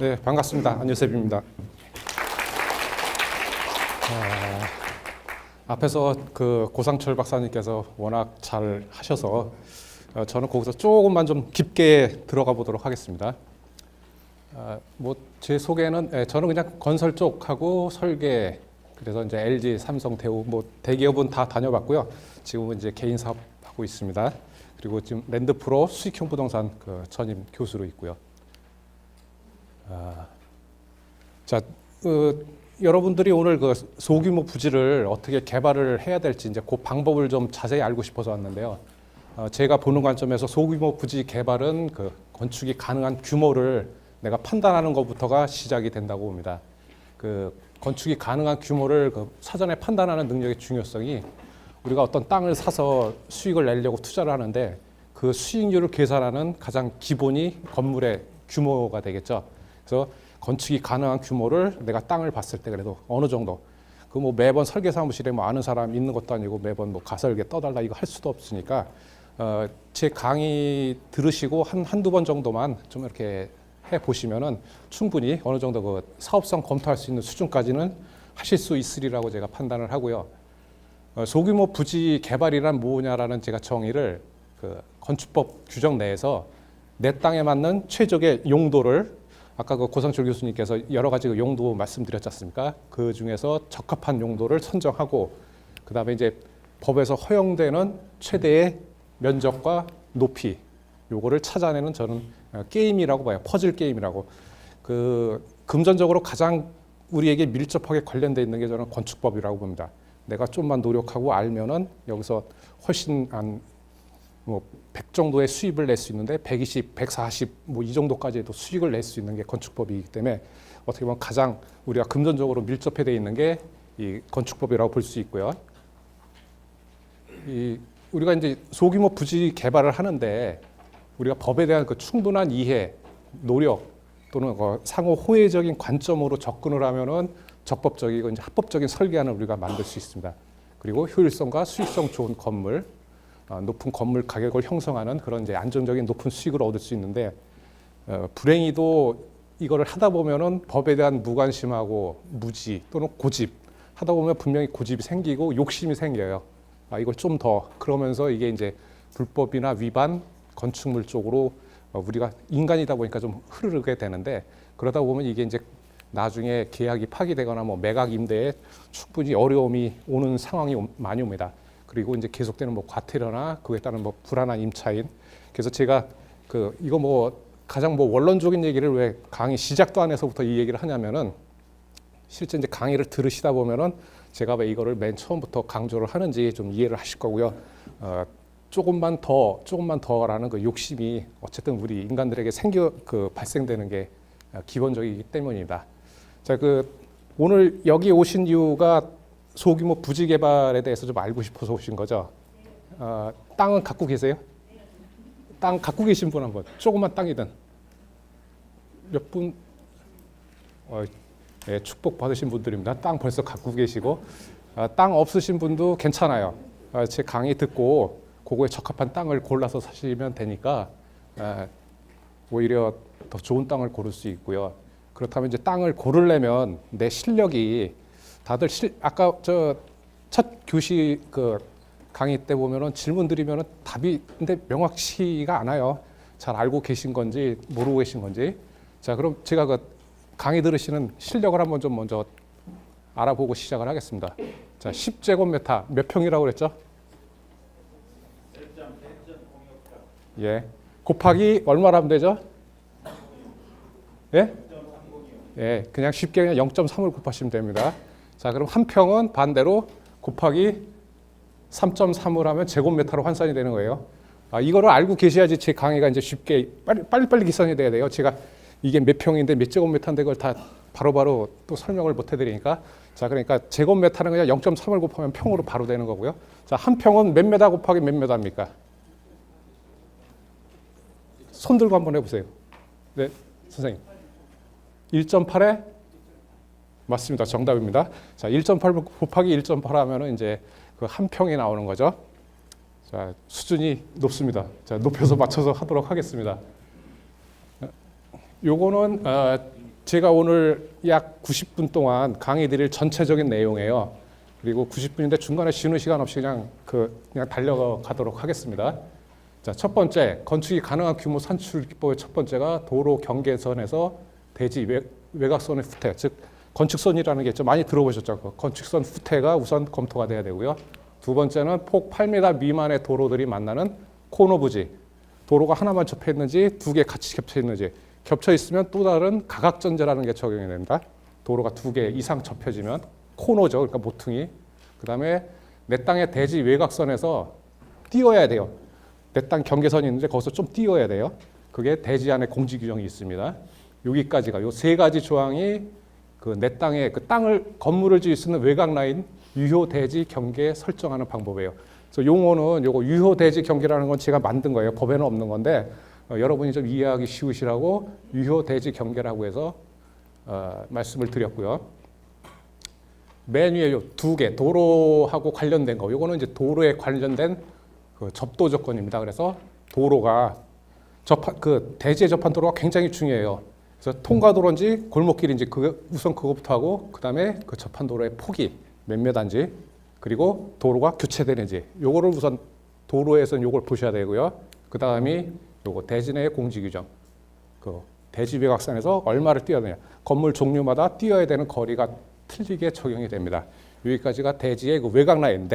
네, 반갑습니다. 안유셉입니다. 앞에서 그 고상철 박사님께서 워낙 잘 하셔서 저는 거기서 조금만 좀 깊게 들어가 보도록 하겠습니다. 뭐 제 소개는 저는 그냥 건설 쪽하고 설계, 그래서 이제 LG, 삼성, 대우 뭐 대기업은 다 다녀봤고요. 지금은 이제 개인 사업 하고 있습니다. 그리고 지금 랜드프로 수익형 부동산 그 전임 교수로 있고요. 자, 여러분들이 오늘 그 소규모 부지를 어떻게 개발을 해야 될지 이제 그 방법을 좀 자세히 알고 싶어서 왔는데요. 제가 보는 관점에서 소규모 부지 개발은 그 건축이 가능한 규모를 내가 판단하는 것부터가 시작이 된다고 봅니다. 그 건축이 가능한 규모를 그 사전에 판단하는 능력의 중요성이, 우리가 어떤 땅을 사서 수익을 내려고 투자를 하는데 그 수익률을 계산하는 가장 기본이 건물의 규모가 되겠죠. 그래서 건축이 가능한 규모를 내가 땅을 봤을 때 그래도 어느 정도, 그 뭐 매번 설계 사무실에 뭐 아는 사람 있는 것도 아니고 매번 뭐 가설계 떠달라 이거 할 수도 없으니까 제 강의 들으시고 한두 번 정도만 좀 이렇게 해 보시면은 충분히 어느 정도 그 사업성 검토할 수 있는 수준까지는 하실 수 있으리라고 제가 판단을 하고요. 소규모 부지 개발이란 뭐냐라는 제가 정의를 그 건축법 규정 내에서 내 땅에 맞는 최적의 용도를, 아까 그 고상철 교수님께서 여러 가지 용도 말씀드렸지 않습니까? 그 중에서 적합한 용도를 선정하고, 그 다음에 이제 법에서 허용되는 최대의 면적과 높이, 요거를 찾아내는 저는 게임이라고 봐요. 퍼즐 게임이라고. 그 금전적으로 가장 우리에게 밀접하게 관련되어 있는 게 저는 건축법이라고 봅니다. 내가 좀만 노력하고 알면은 여기서 훨씬 뭐 100 정도의 수입을 낼 수 있는데 120, 140 뭐 이 정도까지도 수익을 낼 수 있는 게 건축법이기 때문에 어떻게 보면 가장 우리가 금전적으로 밀접해 되어 있는 게 이 건축법이라고 볼 수 있고요. 우리가 이제 소규모 부지 개발을 하는데 우리가 법에 대한 그 충분한 이해, 노력 또는 그 상호 호혜적인 관점으로 접근을 하면은 적법적이고 이제 합법적인 설계안을 우리가 만들 수 있습니다. 그리고 효율성과 수익성 좋은 건물, 높은 건물 가격을 형성하는 그런 이제 안정적인 높은 수익을 얻을 수 있는데, 불행히도 이거를 하다 보면은 법에 대한 무관심하고 무지 또는 고집 하다 보면 분명히 고집이 생기고 욕심이 생겨요. 이걸 좀 더, 그러면서 이게 이제 불법이나 위반, 건축물 쪽으로 우리가 인간이다 보니까 좀 흐르게 되는데, 그러다 보면 이게 이제 나중에 계약이 파기되거나 뭐 매각 임대에 충분히 어려움이 오는 상황이 많이 옵니다. 그리고 이제 계속되는 뭐 과태료나 그에 따른 뭐 불안한 임차인. 그래서 제가 그 이거 뭐 가장 뭐 원론적인 얘기를 왜 강의 시작도 안 해서부터 이 얘기를 하냐면은, 실제 이제 강의를 들으시다 보면은 제가 왜 이거를 맨 처음부터 강조를 하는지 좀 이해를 하실 거고요. 조금만 더라는 그 욕심이 어쨌든 우리 인간들에게 발생되는 게 기본적이기 때문입니다. 자, 오늘 여기 오신 이유가 소규모 부지 개발에 대해서 좀 알고 싶어서 오신 거죠? 땅은 갖고 계세요? 땅 갖고 계신 분 한번, 조그만 땅이든. 몇 분? 네, 축복 받으신 분들입니다. 땅 벌써 갖고 계시고, 땅 없으신 분도 괜찮아요. 제 강의 듣고 그거에 적합한 땅을 골라서 사시면 되니까 오히려 더 좋은 땅을 고를 수 있고요. 그렇다면 이제 땅을 고르려면 내 실력이, 다들 아까 저 첫 교시 그 강의 때 보면은 질문 드리면은 답이 근데 명확치가 않아요. 잘 알고 계신 건지 모르고 계신 건지. 자, 그럼 제가 그 강의 들으시는 실력을 한번 좀 먼저 알아보고 시작을 하겠습니다. 자, 10제곱미터 몇 평이라고 그랬죠? 예. 곱하기 얼마로 하면 되죠? 예? 예, 그냥 쉽게 그냥 0.3을 곱하시면 됩니다. 자, 그럼 한 평은 반대로 곱하기 3.3을 하면 제곱미터로 환산이 되는 거예요. 이거를 알고 계셔야지 제 강의가 이제 쉽게 빨리빨리 계산이 돼야 돼요. 제가 이게 몇 평인데 몇 제곱미터인데 그걸 다 바로바로 또 설명을 못 해드리니까. 자, 그러니까 제곱미터는 그냥 0.3을 곱하면 평으로 바로 되는 거고요. 자, 한 평은 몇 메다 곱하기 몇 메다입니까? 손 들고 한번 해보세요. 네, 선생님. 1.8에 맞습니다. 정답입니다. 자, 1.8 곱하기 1.8 하면은 이제 그 한 평이 나오는 거죠. 자, 수준이 높습니다. 자, 높여서 맞춰서 하도록 하겠습니다. 요거는 제가 오늘 약 90분 동안 강의 드릴 전체적인 내용이에요. 그리고 90분인데 중간에 쉬는 시간 없이 그냥 달려가도록 하겠습니다. 자, 첫 번째, 건축이 가능한 규모 산출 기법의 첫 번째가 도로 경계선에서 대지 외곽선의 후퇴, 즉 건축선이라는 게 좀 많이 들어보셨죠? 그 건축선 후퇴가 우선 검토가 돼야 되고요. 두 번째는 폭 8m 미만의 도로들이 만나는 코너 부지, 도로가 하나만 접해 있는지 두 개 같이 겹쳐 있는지, 겹쳐 있으면 또 다른 가각전제라는 게 적용이 됩니다. 도로가 두 개 이상 접혀지면 코너죠. 그러니까 모퉁이. 그다음에 내 땅의 대지 외곽선에서 띄어야 돼요. 내 땅 경계선이 있는데 거기서 좀 띄어야 돼요. 그게 대지 안에 공지 규정이 있습니다. 여기까지가 요 세 가지 조항이 그 내 땅에 그 땅을 건물을 지을 수 있는 외곽 라인 유효 대지 경계 설정하는 방법이에요. 그래서 용어는 요거 유효 대지 경계라는 건 제가 만든 거예요. 법에는 없는 건데 여러분이 좀 이해하기 쉬우시라고 유효 대지 경계라고 해서 말씀을 드렸고요. 맨 위에 요 두 개 도로하고 관련된 거, 요거는 이제 도로에 관련된 그 접도 조건입니다. 그래서 도로가 그 대지에 접한 도로가 굉장히 중요해요. 그래서 통과도로인지 골목길인지 우선 그거부터 하고 그다음에 그 접한 도로의 폭이 몇 미터인지 그리고 도로가 교체되는지 요거를 우선 도로에서는 요걸 보셔야 되고요. 그다음이 요거 대지 내의 공지 규정. 그 대지 외곽선에서 얼마를 띄어야 되냐. 건물 종류마다 띄어야 되는 거리가 틀리게 적용이 됩니다. 여기까지가 대지의 그 외곽 라인.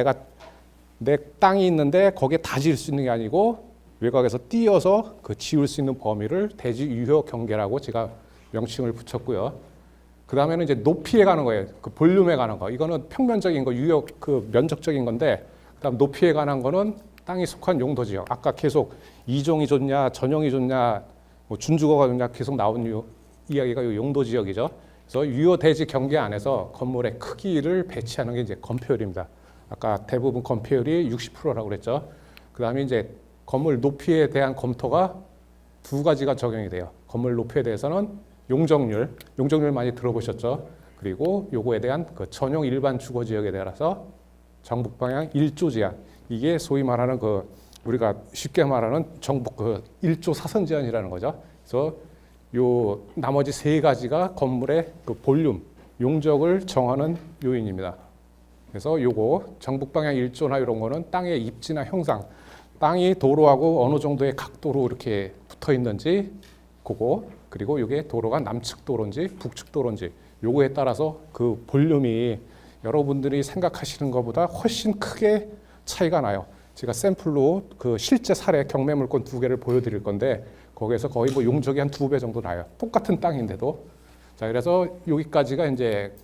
내 땅이 있는데 거기에 다 지을 수 있는 게 아니고 외곽에서 띄어서 그 지을 수 있는 범위를 대지 유효 경계라고 제가 명칭을 붙였고요. 그 다음에는 이제 높이에 가는 거예요. 그 볼륨에 가는 거. 이거는 평면적인 거, 그 면적적인 건데, 그다음 높이에 관한 거는 땅이 속한 용도 지역. 아까 계속 이종이 좋냐, 전용이 좋냐, 뭐 준주거가 좋냐 계속 나온 이야기가 이 용도 지역이죠. 그래서 유효 대지 경계 안에서 건물의 크기를 배치하는 게 이제 건폐율입니다. 아까 대부분 건폐율이 60%라고 그랬죠. 그다음에 이제 건물 높이에 대한 검토가 두 가지가 적용이 돼요. 건물 높이에 대해서는 용적률 많이 들어보셨죠? 그리고 요거에 대한 그 전용 일반 주거 지역에 따라서 정북 방향 1조 제한. 이게 소위 말하는 그 우리가 쉽게 말하는 정북 그 1조 사선 제한이라는 거죠. 그래서 요 나머지 세 가지가 건물의 그 볼륨, 용적을 정하는 요인입니다. 그래서 요거 정북 방향 1조나 이런 거는 땅의 입지나 형상, 땅이 도로하고 어느 정도의 각도로 이렇게 붙어 있는지 그거, 그리고 이게 도로가 남측 도로인지 북측 도로인지 요거에 따라서 그 볼륨이 여러분들이 생각하시는 것보다 훨씬 크게 차이가 나요. 제가 샘플로 그 실제 사례 경매 물건 두 개를 보여드릴 건데 거기에서 거의 뭐 용적이 한 2배 정도 나요. 똑같은 땅인데도. 자, 그래서 여기까지가 이제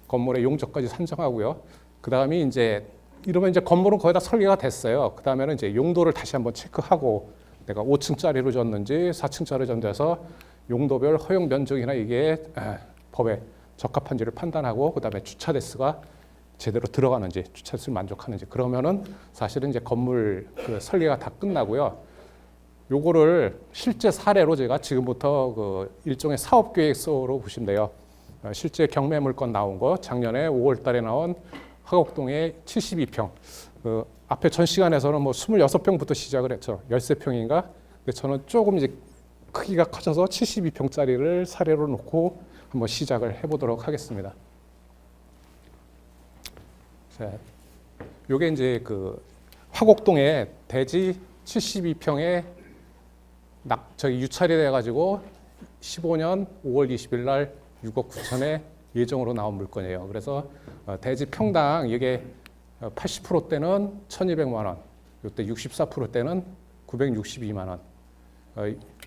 건물의 용적까지 산정하고요. 그 다음이 이제 이러면 이제 건물은 거의 다 설계가 됐어요. 그 다음에는 이제 용도를 다시 한번 체크하고 내가 5층짜리로 졌는지 4층짜리로 졌는지해서 용도별 허용 면적이나 이게 법에 적합한지를 판단하고 그 다음에 주차 대수가 제대로 들어가는지 주차 대수를 만족하는지 그러면은 사실은 이제 건물 그 설계가 다 끝나고요. 요거를 실제 사례로 제가 지금부터 그 일종의 사업 계획서로 보시면 돼요. 실제 경매 물건 나온 거 작년에 5월 달에 나온 화곡동의 72평. 그 앞에 전 시간에서는 뭐 26평부터 시작을 했죠. 13평인가? 근데 저는 조금 이제 크기가 커져서 72평짜리를 사례로 놓고 한번 시작을 해보도록 하겠습니다. 자, 요게 이제 그 화곡동의 대지 72평에 저기 유찰이 돼가지고 15년 5월 20일 날 6억 9천에 예정으로 나온 물건이에요. 그래서 대지 평당 이게 80%대는 1,200만 원, 이때 64%대는 962만 원.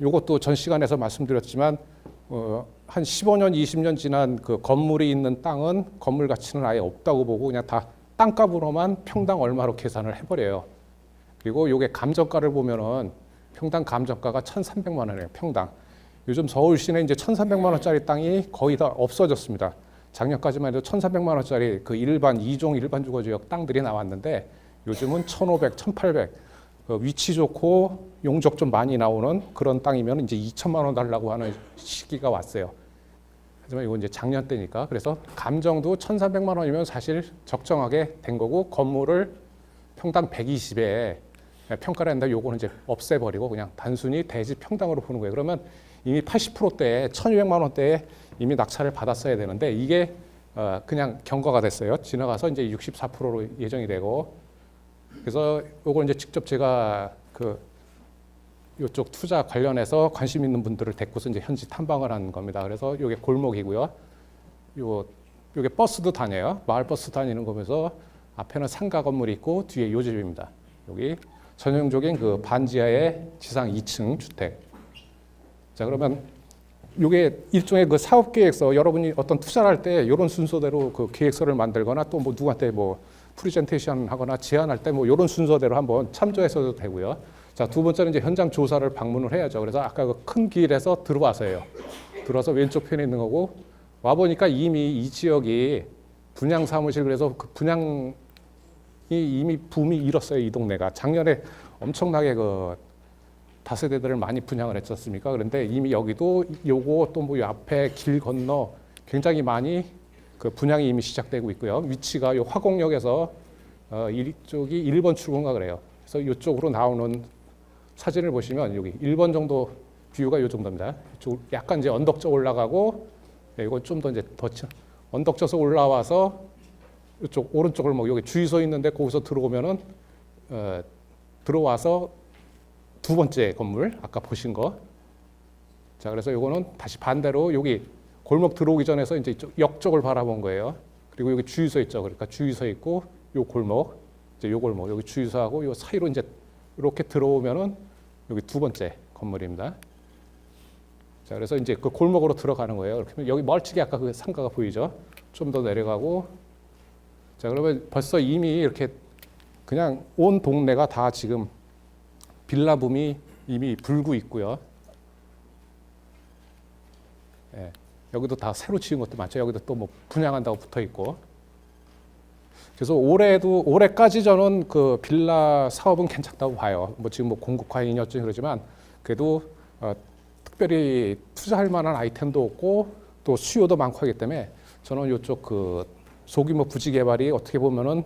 이것도 전 시간에서 말씀드렸지만 한 15년, 20년 지난 그 건물이 있는 땅은 건물 가치는 아예 없다고 보고 그냥 다 땅값으로만 평당 얼마로 계산을 해버려요. 그리고 이게 감정가를 보면은 평당 감정가가 1,300만 원이에요. 평당. 요즘 서울 시내 이제 1,300만 원짜리 땅이 거의 다 없어졌습니다. 작년까지만 해도 1,300만 원짜리 그 일반 2종 일반 주거 지역 땅들이 나왔는데 요즘은 1,500, 1,800 위치 좋고 용적 좀 많이 나오는 그런 땅이면 이제 2천만 원 달라고 하는 시기가 왔어요. 하지만 이건 이제 작년 때니까 그래서 감정도 1,300만 원이면 사실 적정하게 된 거고 건물을 평당 120에 평가를 했는데 요거는 이제 없애버리고 그냥 단순히 대지 평당으로 보는 거예요. 그러면 이미 80%대에 1,200만 원대에 이미 낙찰을 받았어야 되는데 이게 그냥 경과가 됐어요. 지나가서 이제 64%로 예정이 되고 그래서 요걸 이제 직접 제가 그 요쪽 투자 관련해서 관심 있는 분들을 데리고서 이제 현지 탐방을 한 겁니다. 그래서 요게 골목이고요. 요게 버스도 다녀요. 마을 버스 다니는 거면서 앞에는 상가 건물이 있고 뒤에 요 집입니다. 여기 전형적인 그 반지하의 지상 2층 주택. 자, 그러면 이게 일종의 그 사업 계획서, 여러분이 어떤 투자를 할 때 이런 순서대로 그 계획서를 만들거나 또 뭐 누구한테 뭐 프리젠테이션 하거나 제안할 때 뭐 이런 순서대로 한번 참조해서도 되고요. 자, 두 번째는 이제 현장 조사를 방문을 해야죠. 그래서 아까 그 큰 길에서 들어와서요. 들어와서 왼쪽 편에 있는 거고 와 보니까 이미 이 지역이 분양 사무실, 그래서 그 분양이 이미 붐이 일었어요. 이 동네가 작년에 엄청나게 그 다세대들을 많이 분양을 했었습니까? 그런데 이미 여기도 요거 또 뭐 앞에 길 건너 굉장히 많이 그 분양이 이미 시작되고 있고요. 위치가 요 화곡역에서 이쪽이 1번 출구인가 그래요. 그래서 이쪽으로 나오는 사진을 보시면 여기 1번 정도 뷰가 요 정도입니다. 이쪽 약간 이제 언덕져 올라가고 이건 좀 더 이제 더 언덕져서 올라와서 이쪽 오른쪽을 뭐 여기 주유소 있는데 거기서 들어오면은 들어와서 두 번째 건물 아까 보신 거. 자, 그래서 요거는 다시 반대로 여기 골목 들어오기 전에서 이제 이쪽 역 쪽을 바라본 거예요. 그리고 여기 주유소 있죠. 그러니까 주유소 있고 요 골목, 이제 요 골목, 여기 주유소하고 요 사이로 이제 이렇게 들어오면은 여기 두 번째 건물입니다. 자, 그래서 이제 그 골목으로 들어가는 거예요. 이렇게 하면 여기 멀찍이 아까 그 상가가 보이죠? 좀 더 내려가고. 자, 그러면 벌써 이미 이렇게 그냥 온 동네가 다 지금 빌라 붐이 이미 불고 있고요. 예, 여기도 다 새로 지은 것도 많죠. 여기도 또 뭐 분양한다고 붙어 있고. 그래서 올해까지 저는 그 빌라 사업은 괜찮다고 봐요. 뭐 지금 뭐 공급과잉이 어쩌 그러지만 그래도 특별히 투자할 만한 아이템도 없고 또 수요도 많고 하기 때문에 저는 이쪽 그 소규모 부지 개발이 어떻게 보면은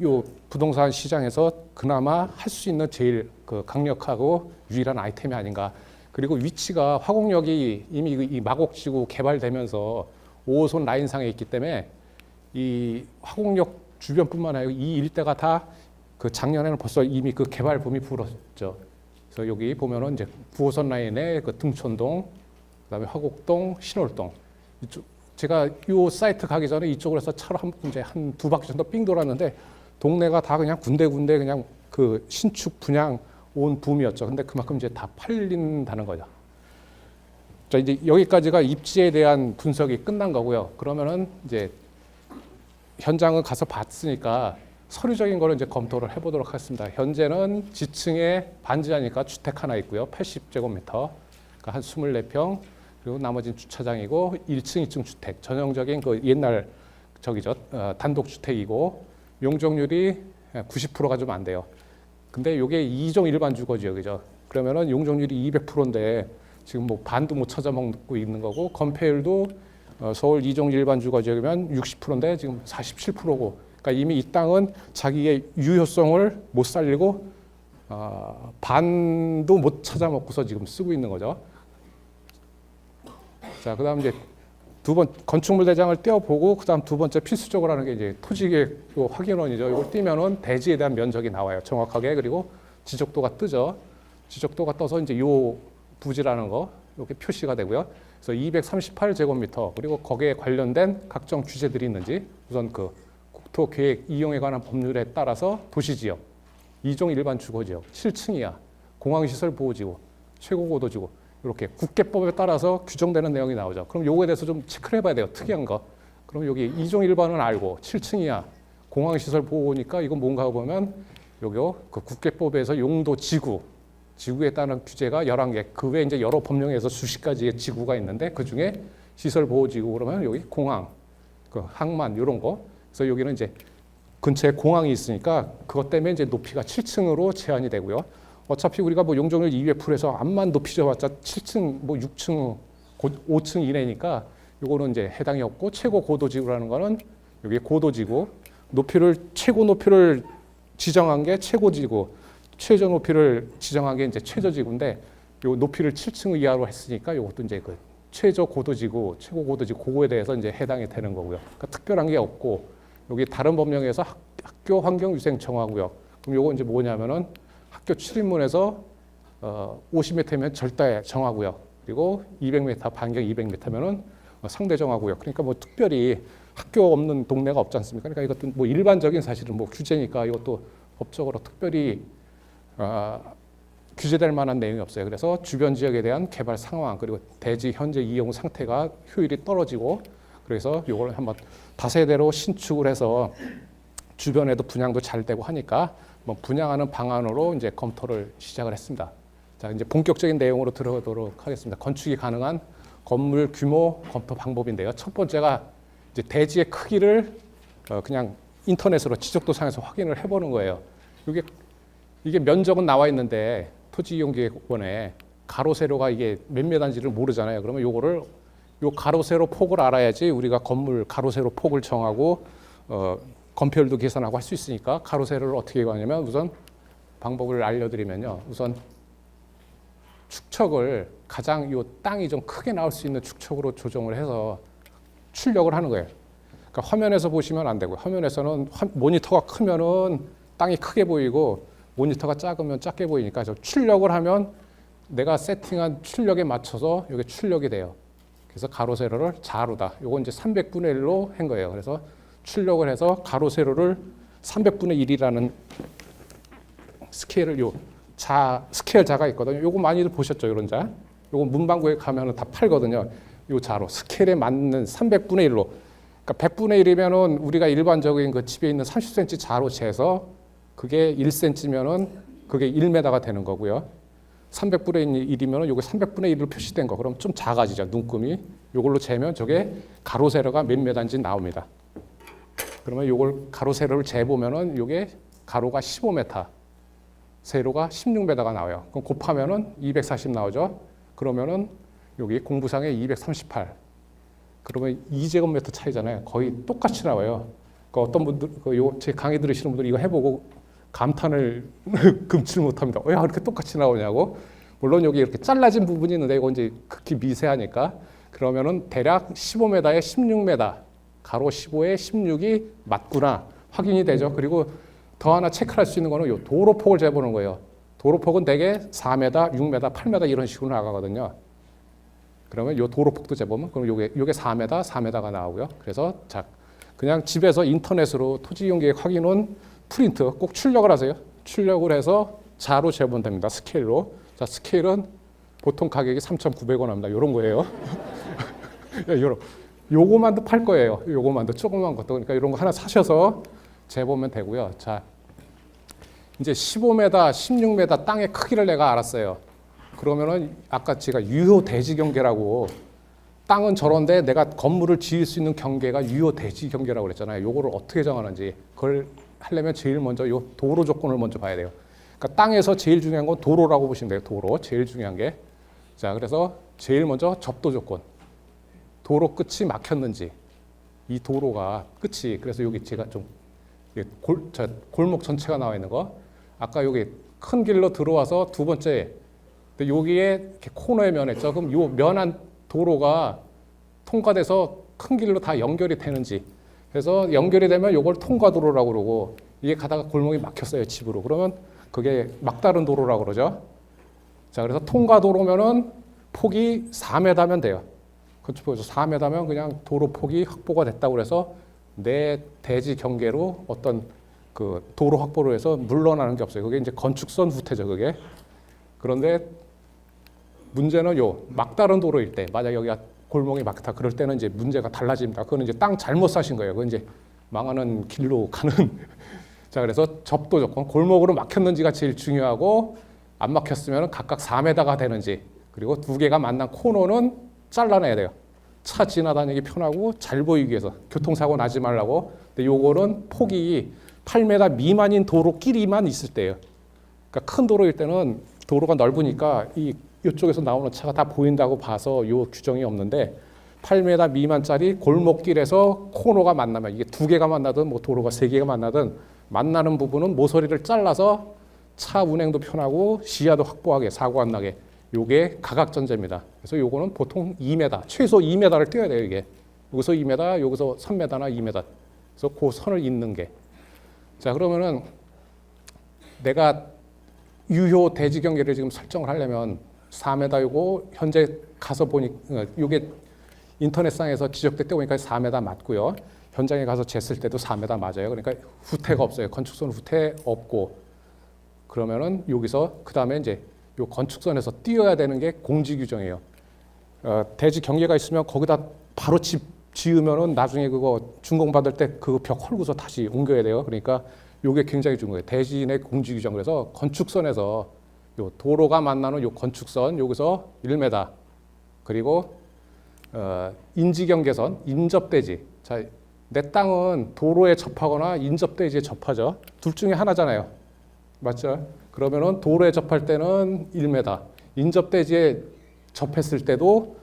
요 부동산 시장에서 그나마 할 수 있는 제일 그 강력하고 유일한 아이템이 아닌가. 그리고 위치가 화곡역이 이미 이 마곡지구 개발되면서 5호선 라인상에 있기 때문에 이 화곡역 주변뿐만 아니라 이 일대가 다 그 작년에는 벌써 이미 그 개발 붐이 불었죠. 그래서 여기 보면은 이제 9호선 라인에 그 등촌동, 그다음에 화곡동, 신월동 이쪽 제가 이 사이트 가기 전에 이쪽으로 해서 차로 이제 한 두 바퀴 정도 삥 돌았는데 동네가 다 그냥 군데군데 그냥 그 신축 분양 온 붐이었죠. 근데 그만큼 이제 다 팔린다는 거죠. 자, 이제 여기까지가 입지에 대한 분석이 끝난 거고요. 그러면은 이제 현장을 가서 봤으니까 서류적인 거를 이제 검토를 해보도록 하겠습니다. 현재는 지층에 반지하니까 주택 하나 있고요. 80제곱미터, 그러니까 한 24평, 그리고 나머지는 주차장이고 1층, 2층 주택, 전형적인 그 옛날 저기죠, 단독 주택이고 용적률이 90%가 좀 안 돼요. 근데 이게 2종 일반 주거 지역이죠. 그러면은 용적률이 200%인데 지금 뭐 반도 못 찾아먹고 있는 거고 건폐율도 서울 2종 일반 주거 지역이면 60%인데 지금 47%고. 그러니까 이미 이 땅은 자기의 유효성을 못 살리고 반도 못 찾아먹고서 지금 쓰고 있는 거죠. 자, 그다음 이제 두 번 건축물 대장을 떼어보고 그다음 두 번째 필수적으로 하는 게 이제 토지계획 확인원이죠. 이걸 띄면은 대지에 대한 면적이 나와요. 정확하게. 그리고 지적도가 뜨죠. 지적도가 떠서 이제 요 부지라는 거 이렇게 표시가 되고요. 그래서 238제곱미터 그리고 거기에 관련된 각종 규제들이 있는지 우선 그 국토계획 이용에 관한 법률에 따라서 도시지역, 2종 일반 주거지역, 7층 이하, 공항시설 보호지구, 최고고도지구 이렇게 국계법에 따라서 규정되는 내용이 나오죠. 그럼 요거에 대해서 좀 체크를 해봐야 돼요. 특이한 거. 그럼 여기 2종 일반은 알고 7층 이하, 공항시설 보호니까 이건 뭔가 보면 요거 그 국계법에서 용도 지구에 따른 규제가 11개. 그 외에 이제 여러 법령에서 수십 가지의 지구가 있는데 그 중에 시설 보호지구 그러면 여기 공항, 그 항만 이런 거. 그래서 여기는 이제 근처에 공항이 있으니까 그것 때문에 이제 높이가 7층으로 제한이 되고요. 어차피 우리가 뭐 용적률 200%에서 암만 높이 줘봤자 7층, 뭐 6층, 5층 이내니까 요거는 이제 해당이 없고 최고 고도지구라는 거는 여기 고도지구 높이를 최고 높이를 지정한 게 최고지구. 최저 높이를 지정한 게 이제 최저지구인데 요 높이를 7층 이하로 했으니까 요것도 이제 그 최저 고도지구, 최고 고도지구 그거에 대해서 이제 해당이 되는 거고요. 그러니까 특별한 게 없고 여기 다른 법령에서 학교 환경위생 정하고요. 그럼 요거 이제 뭐냐면은 학교 출입문에서 50m면 절대 정하고요. 그리고 200m 반경 200m면은 상대 정하고요. 그러니까 뭐 특별히 학교 없는 동네가 없지 않습니까? 그러니까 이것도 뭐 일반적인 사실은 뭐 규제니까 이것도 법적으로 특별히 규제될 만한 내용이 없어요. 그래서 주변 지역에 대한 개발 상황 그리고 대지 현재 이용 상태가 효율이 떨어지고 그래서 이걸 한번 다세대로 신축을 해서 주변에도 분양도 잘 되고 하니까 뭐 분양하는 방안으로 이제 검토를 시작을 했습니다. 자, 이제 본격적인 내용으로 들어가도록 하겠습니다. 건축이 가능한 건물 규모 검토 방법인데요. 첫 번째가 이제 대지의 크기를 그냥 인터넷으로 지적도상에서 확인을 해보는 거예요. 이게 면적은 나와 있는데 토지이용계획원에 가로 세로가 이게 몇 메다인지를 모르잖아요. 그러면 요거를 요 가로 세로 폭을 알아야지 우리가 건물 가로 세로 폭을 정하고 건폐율도 계산하고 할 수 있으니까 가로 세로를 어떻게 하냐면 우선 방법을 알려드리면요. 우선 축척을 가장 요 땅이 좀 크게 나올 수 있는 축척으로 조정을 해서 출력을 하는 거예요. 그러니까 화면에서 보시면 안 되고요. 화면에서는 모니터가 크면은 땅이 크게 보이고 모니터가 작으면 작게 보이니까 저 출력을 하면 내가 세팅한 출력에 맞춰서 이게 출력이 돼요. 그래서 가로 세로를 자루다. 요건 이제 300분의 1로 한 거예요. 그래서 출력을 해서 가로 세로를 300분의 1이라는 스케일을 스케일 자가 있거든요. 요거 많이들 보셨죠, 이런 자. 요거 문방구에 가면은 다 팔거든요. 요 자로 스케일에 맞는 300분의 1로. 그러니까 100분의 1이면은 우리가 일반적인 그 집에 있는 30cm 자로 재서 그게 1cm면은 그게 1m가 되는 거고요. 300분의 1이면은 요게 300분의 1로 표시된 거. 그럼 좀 작아지죠, 눈금이. 요걸로 재면 저게 가로 세로가 몇 m인지 나옵니다. 그러면 요걸 가로 세로를 재보면은 요게 가로가 15m, 세로가 16m가 나와요. 그럼 곱하면은 240 나오죠. 그러면은 여기 공부상에 238. 그러면 2제곱미터 차이잖아요. 거의 똑같이 나와요. 그 어떤 분들, 제 강의 들으시는 분들 이거 해보고 감탄을 금치를 못합니다. 왜 이렇게 똑같이 나오냐고. 물론 여기 이렇게 잘라진 부분이 있는데 이건 이제 극히 미세하니까 그러면은 대략 15m에 16m, 가로 15에 16이 맞구나 확인이 되죠. 그리고 더 하나 체크할 수 있는 거는 요 도로폭을 재보는 거예요. 도로폭은 대개 4m, 6m, 8m 이런 식으로 나가거든요. 그러면 요 도로폭도 재보면 그럼 요게 4m, 4m가 나오고요. 그래서 자, 그냥 집에서 인터넷으로 토지이용계획 확인원 프린트 꼭 출력을 하세요. 출력을 해서 자로 재보면 됩니다. 스케일로. 자, 스케일은 보통 가격이 3,900원 합니다. 요런 거예요. 요거만도 팔 거예요. 요거만도 조그만 것도. 그러니까 이런 거 하나 사셔서 재보면 되고요. 자, 이제 15m, 16m 땅의 크기를 내가 알았어요. 그러면은 아까 제가 유효 대지 경계라고 땅은 저런데 내가 건물을 지을 수 있는 경계가 유효 대지 경계라고 그랬잖아요. 요거를 어떻게 정하는지 그걸 하려면 제일 먼저 요 도로 조건을 먼저 봐야 돼요. 그러니까 땅에서 제일 중요한 건 도로라고 보시면 돼요. 도로 제일 중요한 게. 자, 그래서 제일 먼저 접도 조건. 도로 끝이 막혔는지 이 도로가 끝이 그래서 여기 제가 좀 골목 전체가 나와 있는 거. 아까 여기 큰 길로 들어와서 두 번째 근데 여기에 이렇게 코너에 면했죠. 그럼 요 면한 도로가 통과돼서 큰 길로 다 연결이 되는지. 그래서 연결이 되면 요걸 통과도로라고 그러고 이게 가다가 골목이 막혔어요, 집으로. 그러면 그게 막다른 도로라고 그러죠. 자, 그래서 통과도로면은 폭이 4m면 돼요. 그렇죠. 4m면 그냥 도로 폭이 확보가 됐다고 그래서 내 대지 경계로 어떤 그 도로 확보를 해서 물러나는 게 없어요. 그게 이제 건축선 후퇴죠, 그게. 그런데 문제는 요 막다른 도로일 때, 만약 여기가 골목이 막다 그럴 때는 이제 문제가 달라집니다. 그거는 이제 땅 잘못 사신 거예요. 그건 이제 망하는 길로 가는. 자, 그래서 접도 조건, 골목으로 막혔는지가 제일 중요하고 안 막혔으면 각각 4m가 되는지 그리고 두 개가 만난 코너는 잘라내야 돼요. 차 지나다니기 편하고 잘 보이기 위해서 교통사고 나지 말라고. 근데 요거는 폭이 8m 미만인 도로끼리만 있을 때예요. 그러니까 큰 도로일 때는 도로가 넓으니까 이쪽에서 나오는 차가 다 보인다고 봐서 요 규정이 없는데 8m 미만짜리 골목길에서 코너가 만나면 이게 두 개가 만나든 뭐 도로가 세 개가 만나든 만나는 부분은 모서리를 잘라서 차 운행도 편하고 시야도 확보하게 사고 안 나게 요게 가각전제입니다. 그래서 요거는 보통 2m, 최소 2m를 띄어야 돼요. 이게 여기서 2m, 여기서 3m나 2m. 그래서 그 선을 잇는 게. 자, 그러면은 내가 유효 대지 경계를 지금 설정을 하려면 4m이고 현재 가서 보니 요게 인터넷상에서 지적될 때 보니까 4m 맞고요. 현장에 가서 쟀을 때도 4m 맞아요. 그러니까 후퇴가 없어요. 건축선 후퇴 없고. 그러면은 여기서 그 다음에 이제 요 건축선에서 띄어야 되는 게 공지 규정이에요. 대지 경계가 있으면 거기다 바로 집 지으면은 나중에 그거 준공받을 때 그 벽 헐고서 다시 옮겨야 돼요. 그러니까 요게 굉장히 중요해요. 대지 내 공지 규정. 그래서 건축선에서 요 도로가 만나는 요 건축선 여기서 1m 그리고 인지경계선 인접대지. 자, 내 땅은 도로에 접하거나 인접대지에 접하죠. 둘 중에 하나잖아요. 맞죠? 그러면은 도로에 접할 때는 1m, 인접대지에 접했을 때도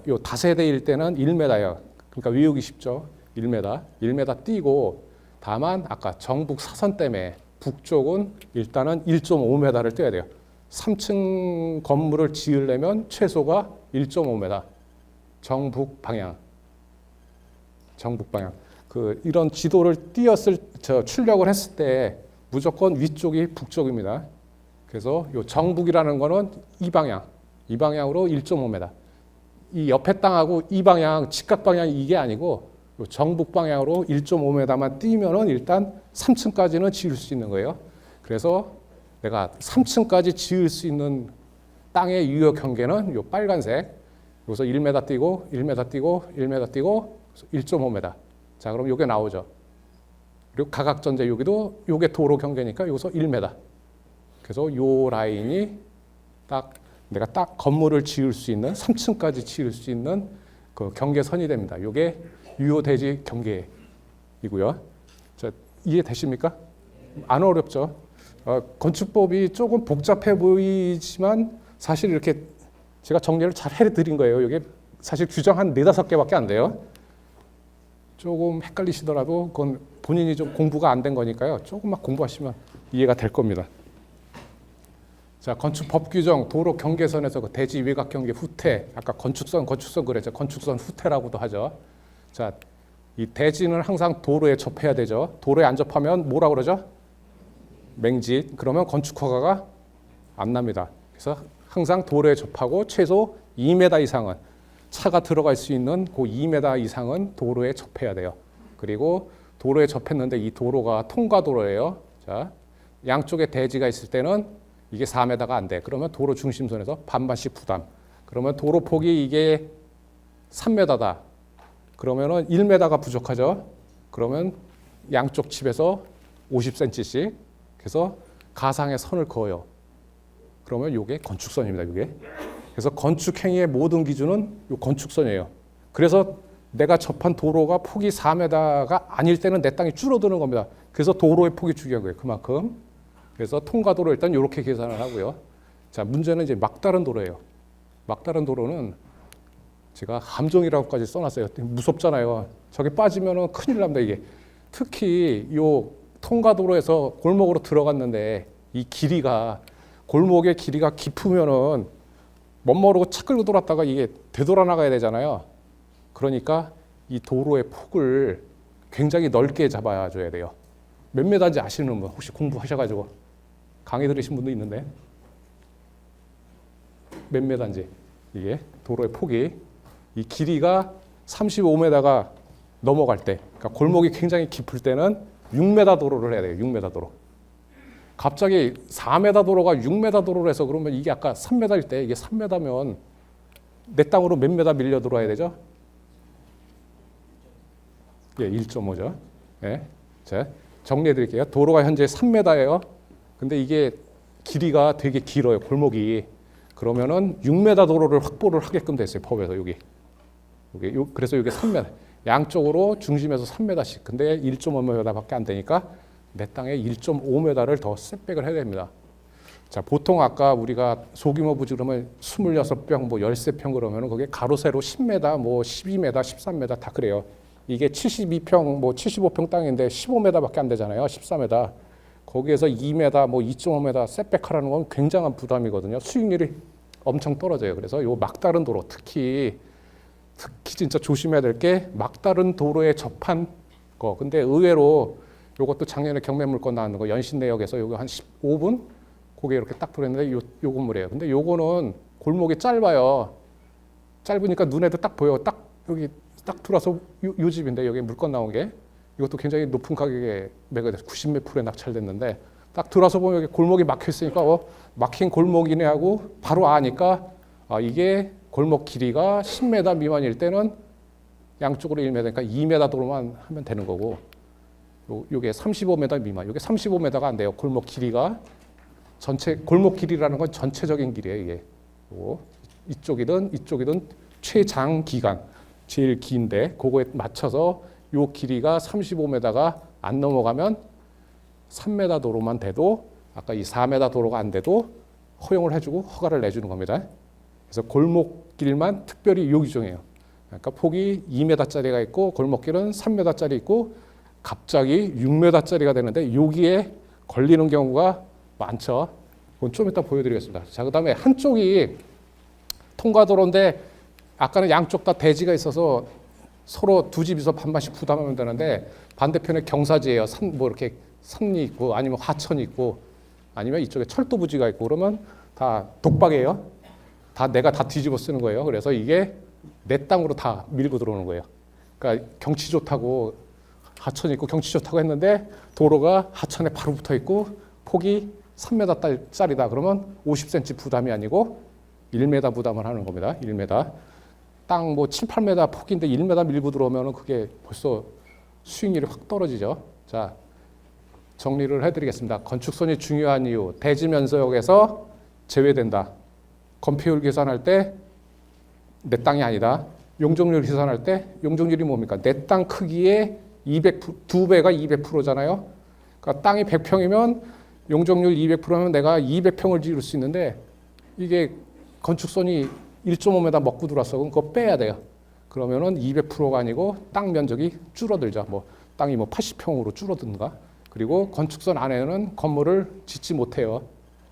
요 다세대일 때는 1m예요. 그러니까 외우기 쉽죠. 1m 띄고 다만 아까 정북 사선 때문에 북쪽은 일단은 1.5m를 떼야 돼요. 3층 건물을 지으려면 최소가 1.5m. 정북 방향. 이런 지도를 출력을 했을 때 무조건 위쪽이 북쪽입니다. 그래서 요 정북이라는 거는 이 방향으로 1.5m. 이 옆에 땅하고 이 방향, 직각 방향이 이게 아니고 요 정북 방향으로 1.5m만 띄면은 일단 3층까지는 지을 수 있는 거예요. 그래서 내가 3층까지 지을 수 있는 땅의 유효 경계는 요 빨간색. 여기서 1m 띄고 1m 띄고 1m 띄고 1.5m. 자, 그럼 요게 나오죠. 그리고 가각전제 여기도 요게 도로 경계니까 여기서 1m. 그래서 요 라인이 내가 딱 건물을 지을 수 있는 3층까지 지을 수 있는 그 경계선이 됩니다. 요게 유효 대지 경계이고요. 자, 이해되십니까? 안 어렵죠? 건축법이 조금 복잡해 보이지만 사실 이렇게 제가 정리를 잘 해드린 거예요. 이게 사실 규정 한 4-5개밖에 안 돼요. 조금 헷갈리시더라도 그건 본인이 좀 공부가 안 된 거니까요. 조금만 공부하시면 이해가 될 겁니다. 자, 건축법 규정, 도로 경계선에서 그 대지 외곽 경계 후퇴, 아까 건축선 그랬죠. 건축선 후퇴라고도 하죠. 자, 이 대지는 항상 도로에 접해야 되죠. 도로에 안 접하면 뭐라 그러죠? 맹지. 그러면 건축 허가가 안 납니다. 그래서 항상 도로에 접하고 최소 2m 이상은 차가 들어갈 수 있는 그 2m 이상은 도로에 접해야 돼요. 그리고 도로에 접했는데 이 도로가 통과도로예요. 자, 양쪽에 대지가 있을 때는 이게 4m가 안 돼. 그러면 도로 중심선에서 반반씩 부담. 그러면 도로 폭이 이게 3m다. 그러면은 1m가 부족하죠. 그러면 양쪽 칩에서 50cm씩. 그래서 가상의 선을 그어요. 그러면 이게 건축선입니다. 이게. 그래서 건축행위의 모든 기준은 이 건축선이에요. 그래서 내가 접한 도로가 폭이 4m가 아닐 때는 내 땅이 줄어드는 겁니다. 그래서 도로의 폭이 중요한 거예요. 그만큼. 그래서 통과도로 일단 이렇게 계산을 하고요. 자, 문제는 이제 막다른 도로예요. 막다른 도로는 제가 함정이라고까지 써놨어요. 무섭잖아요. 저게 빠지면은 큰일 납니다. 이게 특히 요 통과도로에서 골목으로 들어갔는데 이 길이가 골목의 길이가 깊으면은 멋모르고 차 끌고 돌았다가 이게 되돌아 나가야 되잖아요. 그러니까 이 도로의 폭을 굉장히 넓게 잡아줘야 돼요. 몇 메다인지 아시는 분 혹시 공부하셔가지고 강의 들으신 분도 있는데 몇 메다인지 이게 도로의 폭이 이 길이가 35m가 넘어갈 때, 그러니까 골목이 굉장히 깊을 때는 6m 도로를 해야 돼요. 6m 도로. 갑자기 4m 도로가 6m 도로를 해서 그러면 이게 아까 3m일 때 이게 3m면 내 땅으로 몇 m 밀려 들어와야 되죠? 예, 1.5죠. 예. 자, 정리해 드릴게요. 도로가 현재 3m예요. 근데 이게 길이가 되게 길어요. 골목이. 그러면은 6m 도로를 확보를 하게끔 됐어요. 법에서 여기. 그래서 이게 3m. 양쪽으로 중심에서 3m씩. 근데 1.5m밖에 안 되니까 내 땅에 1.5m를 더 셋백을 해야 됩니다. 자, 보통 아까 우리가 소규모 부지 그러면 26평, 뭐 13평 그러면은 그게 가로 세로 10m, 뭐 12m, 13m 다 그래요. 이게 72평, 뭐 75평 땅인데 15m밖에 안 되잖아요. 14m. 거기에서 2m, 뭐 2.5m 셋백하라는 건 굉장한 부담이거든요. 수익률이 엄청 떨어져요. 그래서 요 막다른 도로, 특히 진짜 조심해야 될 게 막다른 도로에 접한 거. 근데 의외로 요것도 작년에 경매물건 나왔는 거 연신내역에서 요거 한 15분 그게 이렇게 딱 들어있는데 요 건물이에요. 근데 요거는 골목이 짧아요. 짧으니까 눈에도 딱 보여. 딱 여기 딱 들어와서 요 집인데 여기 물건 나온 게 이것도 굉장히 높은 가격에 매각돼서 90몇 프로에 낙찰됐는데 딱 들어와서 보면 여기 골목이 막혀 있으니까 막힌 골목이네 하고 바로 아니까 이게 골목 길이가 10m 미만일 때는 양쪽으로 1m, 그러니까 2m 도로만 하면 되는 거고 요게 35m 미만, 요게 35m가 안 돼요. 골목 길이가 전체 골목 길이라는 건 전체적인 길이에요. 이게 이쪽이든 최장 기간 제일 긴데 그거에 맞춰서 요 길이가 35m가 안 넘어가면 3m 도로만 돼도 아까 이 4m 도로가 안 돼도 허용을 해주고 허가를 내주는 겁니다. 그래서 골목길만 특별히 요 규정이에요. 그러니까 폭이 2m짜리가 있고 골목길은 3m짜리 있고 갑자기 6m짜리가 되는데 여기에 걸리는 경우가 많죠. 그건 좀 이따 보여드리겠습니다. 자, 그다음에 한쪽이 통과도로인데 아까는 양쪽 다 대지가 있어서 서로 두 집이서 반반씩 부담하면 되는데 반대편에 경사지예요. 뭐 이렇게 산이 있고 아니면 하천이 있고 아니면 이쪽에 철도 부지가 있고 그러면 다 독박이에요. 다 내가 다 뒤집어 쓰는 거예요. 그래서 이게 내 땅으로 다 밀고 들어오는 거예요. 그러니까 경치 좋다고 하천이 있고 경치 좋다고 했는데 도로가 하천에 바로 붙어 있고 폭이 3m짜리다. 그러면 50cm 부담이 아니고 1m 부담을 하는 겁니다. 1m. 땅 뭐 7, 8m 폭인데 1m 밀고 들어오면 그게 벌써 수익률이 확 떨어지죠. 자, 정리를 해드리겠습니다. 건축선이 중요한 이유, 대지 면적에서 제외된다. 건폐율 계산할 때 내 땅이 아니다. 용적률 계산할 때 용적률이 뭡니까? 내 땅 크기의 2배가 200%잖아요. 그러니까 땅이 100평이면 용적률 200%면 내가 200평을 지을 수 있는데 이게 건축선이 1.5m 먹고 들어왔어. 그럼 그거 빼야 돼요. 그러면은 200%가 아니고 땅 면적이 줄어들죠. 뭐 땅이 뭐 80평으로 줄어든가. 그리고 건축선 안에는 건물을 짓지 못해요.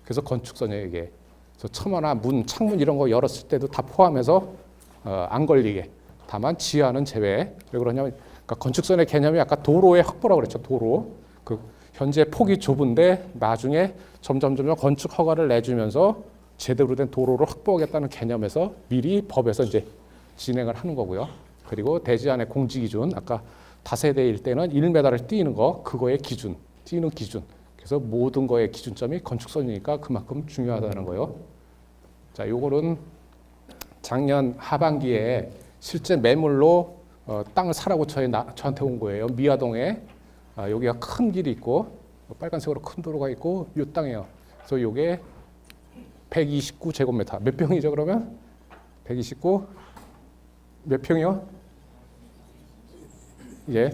그래서 건축선이에요, 이게. 그래서 처마나 문, 창문 이런 거 열었을 때도 다 포함해서 안 걸리게. 다만 지하는 제외. 왜 그러냐면 그러니까 건축선의 개념이 아까 도로의 확보라고 그랬죠. 도로. 그 현재 폭이 좁은데 나중에 점점 건축 허가를 내주면서 제대로 된 도로를 확보하겠다는 개념에서 미리 법에서 이제 진행을 하는 거고요. 그리고 대지 안의 공지 기준, 아까 다세대일 때는 1m를 띄는 거, 그거의 기준, 띄는 기준. 그래서 모든 거의 기준점이 건축선이니까 그만큼 중요하다는 거예요. 자, 요거는 작년 하반기에 실제 매물로 땅을 사라고 저한테 온 거예요. 미아동에 여기가 큰 길이 있고 빨간색으로 큰 도로가 있고 이 땅이에요. 그래서 요게 129제곱미터. 몇 평이죠, 그러면? 129 몇 평이요? 예,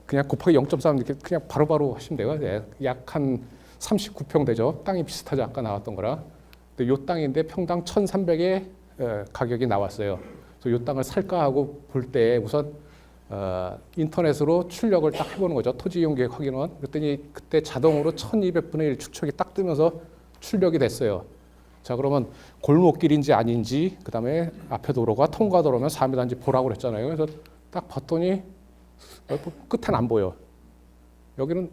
그냥 곱하기 0.3 이렇게 그냥 바로바로 하시면 돼요. 예, 약 한 39평 되죠. 땅이 비슷하죠, 아까 나왔던 거랑. 근데 요 땅인데 평당 1,300에 가격이 나왔어요. 그래서 요 땅을 살까 하고 볼 때 우선 인터넷으로 출력을 딱 해보는 거죠. 토지 이용 계획 확인원. 그랬더니 그때 자동으로 1200분의 1 축척이 딱 뜨면서 출력이 됐어요. 자, 그러면 골목길인지 아닌지, 그 다음에 앞에 도로가 통과도로면 4m인지 보라고 그랬잖아요. 그래서 딱 봤더니 끝엔 안 보여. 여기는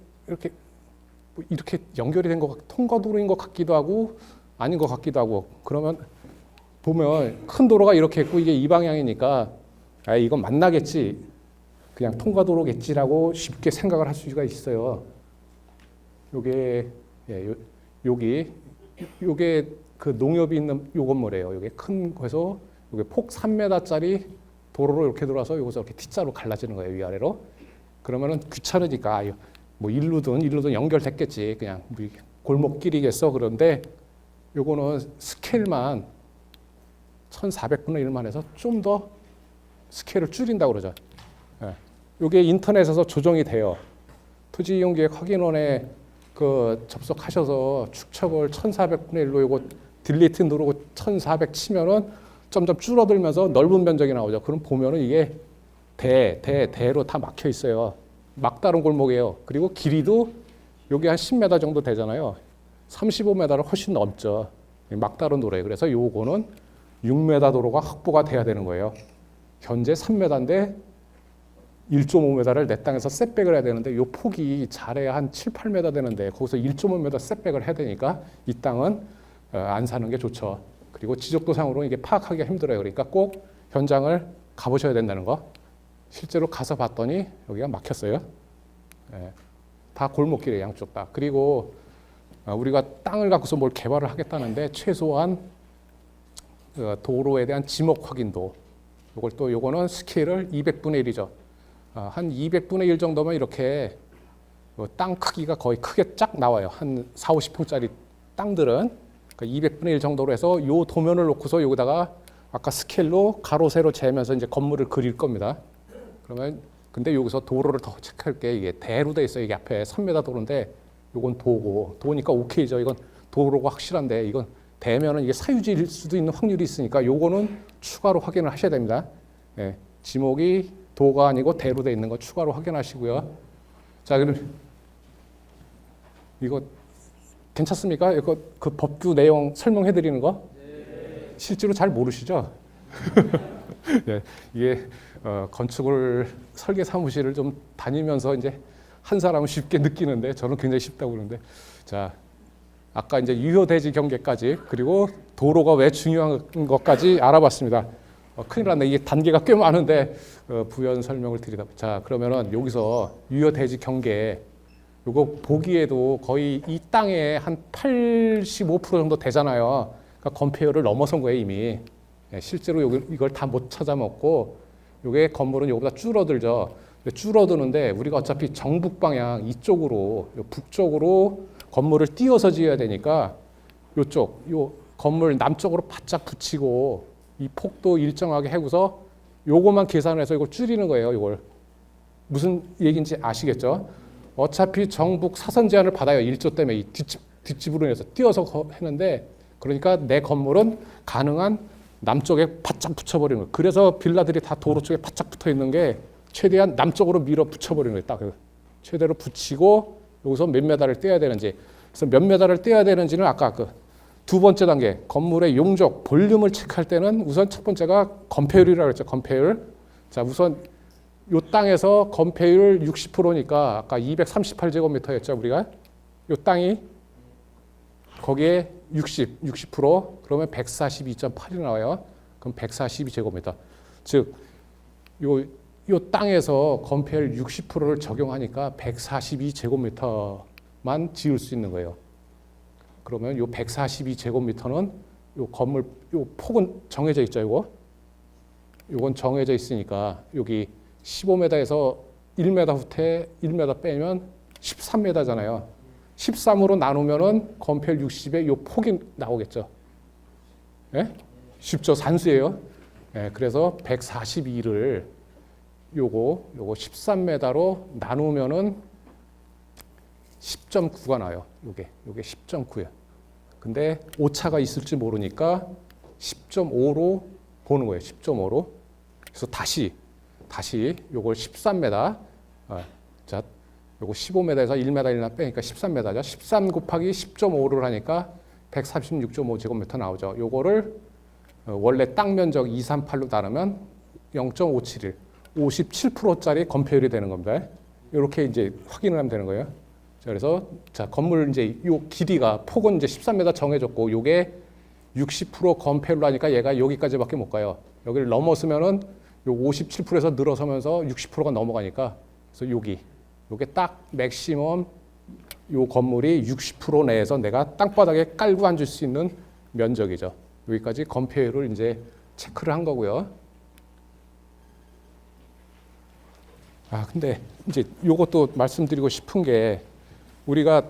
이렇게 연결이 된 것 통과도로인 것 같기도 하고 아닌 것 같기도 하고. 그러면 보면 큰 도로가 이렇게 있고 이게 이 방향이니까 이건 만나겠지. 그냥 통과도로겠지라고 쉽게 생각을 할 수가 있어요. 요게 그 농협이 있는 요 건물이에요. 요게 큰 거에서 요게 폭 3m짜리 도로로 이렇게 들어와서 요거서 이렇게 T자로 갈라지는 거예요, 위아래로. 그러면은 귀찮으니까 뭐 일루든 연결됐겠지. 그냥 골목길이겠어. 그런데 요거는 스케일만 1,400분의 1만 해서 좀 더 스케일을 줄인다고 그러죠. 예. 요게 인터넷에서 조정이 돼요. 토지이용계획 확인원에 접속하셔서 축척을 1,400분의 1로 요거 딜리트 누르고 1,400 치면은 점점 줄어들면서 넓은 면적이 나오죠. 그럼 보면은 이게 대로 다 막혀 있어요. 막다른 골목이에요. 그리고 길이도 여기 한 10m 정도 되잖아요. 35m를 훨씬 넘죠. 막다른 도로에. 그래서 요거는 6m 도로가 확보가 돼야 되는 거예요. 현재 3m인데 1.5m를 내 땅에서 셋백을 해야 되는데 요 폭이 잘해야 한 7, 8m 되는데 거기서 1.5m 셋백을 해야 되니까 이 땅은 안 사는 게 좋죠. 그리고 지적도상으로 이게 파악하기가 힘들어요. 그러니까 꼭 현장을 가보셔야 된다는 거. 실제로 가서 봤더니 여기가 막혔어요. 예, 다 골목길에 양쪽 다. 그리고 우리가 땅을 갖고서 뭘 개발을 하겠다는데 최소한 도로에 대한 지목 확인도. 요거는 스케일을 200분의 1이죠. 한 200분의 1 정도면 이렇게 땅 크기가 거의 크게 쫙 나와요. 한 4, 50평짜리 땅들은 200분의 1 정도로 해서 요 도면을 놓고서 여기다가 아까 스케일로 가로 세로 재면서 이제 건물을 그릴 겁니다. 그러면 근데 여기서 도로를 더 체크할 게 이게 대로 돼 있어요. 이게 앞에 3m 도로인데 요건 도니까 오케이죠. 이건 도로가 확실한데 이건 대면은 이게 사유지일 수도 있는 확률이 있으니까 요거는 추가로 확인을 하셔야 됩니다. 예, 지목이 도가 아니고 대로 돼 있는 거 추가로 확인하시고요. 자, 그럼 이거 괜찮습니까? 이거 그 법규 내용 설명해 드리는 거? 네. 실제로 잘 모르시죠? 네, 이게 건축을 설계 사무실을 좀 다니면서 이제 한 사람은 쉽게 느끼는데 저는 굉장히 쉽다고 그러는데 자, 아까 이제 유효대지 경계까지 그리고 도로가 왜 중요한 것까지 알아봤습니다. 큰일 났네. 이게 단계가 꽤 많은데 부연 설명을 드리다. 자, 그러면은 여기서 유효대지 경계 요거 보기에도 거의 이 땅에 한 85% 정도 되잖아요. 그러니까 건폐율을 넘어선 거예요 이미. 예, 실제로 이걸 다 못 찾아먹고 요게 건물은 요보다 줄어들죠. 줄어드는데 우리가 어차피 정북 방향 이쪽으로 북쪽으로 건물을 띄어서 지어야 되니까 요 건물 남쪽으로 바짝 붙이고 이 폭도 일정하게 해고서 요것만 계산해서 이걸 줄이는 거예요. 이걸 무슨 얘기인지 아시겠죠? 어차피 정북 사선 제한을 받아요. 일조 때문에 이 뒷집으로 인해서 띄어서 했는데 그러니까 내 건물은 가능한 남쪽에 바짝 붙여버리는 거예요. 그래서 빌라들이 다 도로 쪽에 바짝 붙어 있는 게 최대한 남쪽으로 밀어 붙여버리는 거예요. 딱 최대로 붙이고 여기서 몇 메다를 떼야 되는지. 그래서 몇 메다를 떼야 되는지는 아까 두 번째 단계 건물의 용적 볼륨을 체크할 때는 우선 첫 번째가 건폐율이라고 했죠. 건폐율. 자, 우선 요 땅에서 건폐율 60%니까 아까 238제곱미터였죠. 우리가 요 땅이 거기에 60% 그러면 142.8이 나와요. 그럼 142제곱미터. 즉 요 땅에서 건폐율 60%를 적용하니까 142제곱미터만 지을 수 있는 거예요. 그러면 요 142제곱미터는 요 건물 요 폭은 정해져 있죠. 요건 정해져 있으니까 여기 15m에서 1m 후퇴 1m 빼면 13m잖아요. 13으로 나누면은 건폐율 60에 요 폭이 나오겠죠. 예? 쉽죠. 산수예요. 예, 그래서 142를 요거 13m로 나누면은 10.9가 나요. 요게 10.9야. 근데 오차가 있을지 모르니까 10.5로 보는 거예요. 10.5로. 그래서 다시 요걸 13m. 자, 요거 15m에서 1m 1나 빼니까 13m죠. 13 곱하기 10.5를 하니까 136.5제곱미터 나오죠. 요거를 원래 땅 면적 238로 나누면 0.571, 57%짜리 건폐율이 되는 겁니다. 이렇게 이제 확인을 하면 되는 거예요. 자, 그래서 자, 건물 이제 요 길이가 폭은 이제 13m 정해졌고 요게 60% 건폐율로 하니까 얘가 여기까지밖에 못 가요. 여기를 넘었으면은 요 57%에서 늘어서면서 60%가 넘어가니까 그래서 요게 딱 맥시멈 요 건물이 60% 내에서 내가 땅바닥에 깔고 앉을 수 있는 면적이죠. 여기까지 건폐율을 이제 체크를 한 거고요. 근데 이제 요것도 말씀드리고 싶은 게 우리가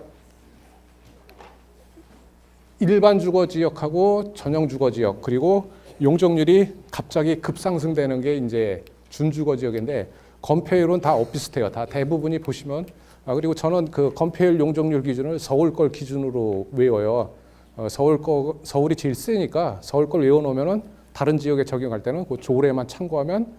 일반 주거 지역하고 전용 주거 지역 그리고 용적률이 갑자기 급상승되는 게 이제 준주거 지역인데 건폐율은 다 엇비슷해요. 다 대부분이 보시면 그리고 저는 그 건폐율 용적률 기준을 서울 걸 기준으로 외워요. 서울이 제일 세니까 서울 걸 외워놓으면은 다른 지역에 적용할 때는 그 조례만 참고하면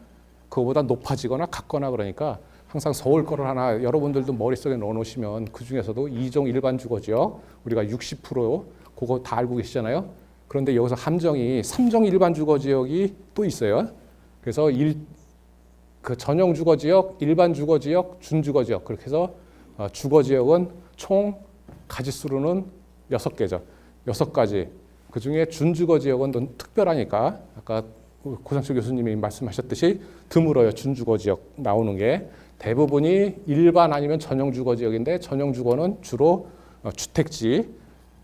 그거보다 높아지거나 같거나 그러니까 항상 서울 거를 하나 여러분들도 머릿속에 넣어놓으시면 그 중에서도 2종 일반 주거지역 우리가 60% 그거 다 알고 계시잖아요. 그런데 여기서 함정이 3종 일반 주거지역이 또 있어요. 그래서 그 전용 주거지역, 일반 주거지역, 준주거지역 그렇게 해서 주거지역은 총 가지수로는 6개죠. 6가지. 그중에 준주거지역은 좀 특별하니까 아까 고상철 교수님이 말씀하셨듯이 드물어요. 준주거지역 나오는 게. 대부분이 일반 아니면 전용 주거지역인데 전용 주거는 주로 주택지.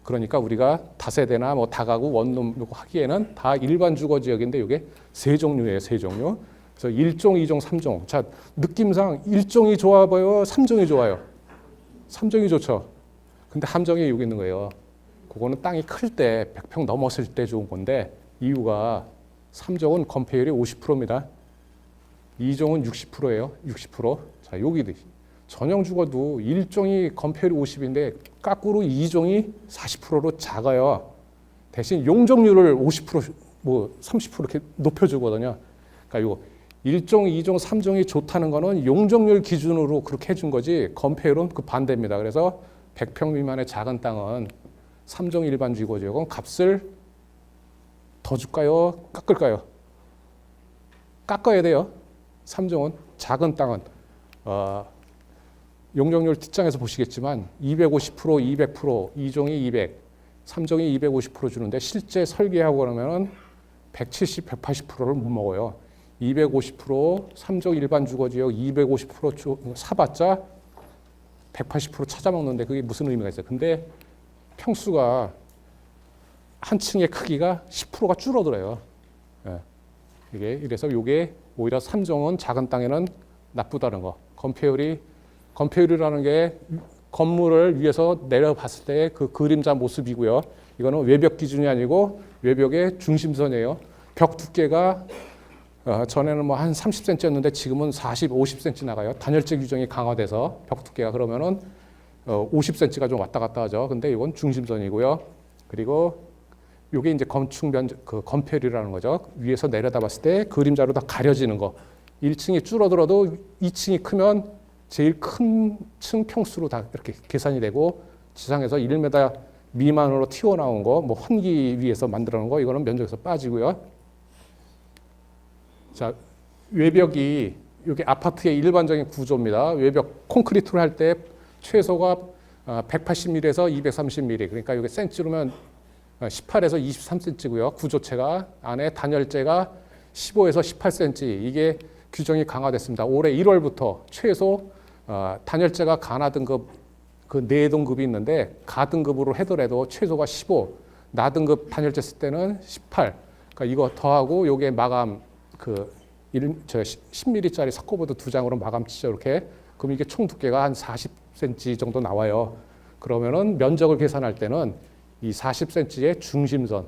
그러니까 우리가 다세대나 뭐 다가구 원룸 요거 하기에는 다 일반 주거지역인데 이게 세 종류예요. 세 종류. 그래서 1종, 2종, 3종. 자, 느낌상 1종이 좋아 보여요? 3종이 좋아요? 3종이 좋죠. 근데 함정이 여기 있는 거예요. 그거는 땅이 클 때 100평 넘었을 때 좋은 건데 이유가 3종은 건폐율이 50%입니다. 2종은 60%예요. 60%. 자, 여기도 전용 주거도 1종이 건폐율이 50인데 거꾸로 2종이 40%로 작아요. 대신 용적률을 50% 뭐 30% 이렇게 높여주거든요. 그러니까 이거 1종, 2종, 3종이 좋다는 거는 용적률 기준으로 그렇게 해준 거지 건폐율은 그 반대입니다. 그래서 100평 미만의 작은 땅은 3종 일반 주거지역은 값을 더 줄까요? 깎을까요? 깎아야 돼요. 3종은 작은 땅은 용적률 뒷장에서 보시겠지만 250%, 200%, 2종이 200, 3종이 250% 주는데 실제 설계하고 그러면은 170, 180%를 못 먹어요. 250%, 3종 일반 주거지역 250% 사봤자 180% 찾아먹는데 그게 무슨 의미가 있어요? 근데 평수가 한 층의 크기가 10%가 줄어들어요. 예. 이게 그래서 이게 오히려 3종은 작은 땅에는 나쁘다는 거. 건폐율이라는 게 건물을 위에서 내려봤을 때 그 그림자 모습이고요. 이거는 외벽 기준이 아니고 외벽의 중심선이에요. 벽 두께가 전에는 뭐 한 30cm였는데 지금은 40, 50cm 나가요. 단열재 규정이 강화돼서 벽 두께가 그러면은 50cm가 좀 왔다 갔다 하죠. 근데 이건 중심선이고요. 그리고 이게 이제 건축 면적, 그 건폐율이라는 거죠. 위에서 내려다봤을 때 그림자로 다 가려지는 거. 1층이 줄어들어도 2층이 크면 제일 큰 층 평수로 다 이렇게 계산이 되고 지상에서 1m 미만으로 튀어나온 거, 뭐 환기 위에서 만들어 놓은 거, 이거는 면적에서 빠지고요. 자, 외벽이 이게 아파트의 일반적인 구조입니다. 외벽 콘크리트로 할 때 최소가 180mm에서 230mm. 그러니까 이게 센치로면 18에서 23cm고요. 구조체가 안에 단열재가 15에서 18cm. 이게 규정이 강화됐습니다. 올해 1월부터 최소 단열재가 가나등급 그 4등급이 있는데 가등급으로 하더라도 최소가 15, 나등급 단열재 쓸 때는 18. 그러니까 이거 더하고 요게 마감 그 10mm짜리 석고보드 2장으로 마감 치죠. 이렇게. 그럼 이게 총 두께가 한 40cm 정도 나와요. 그러면은 면적을 계산할 때는 이 40cm의 중심선.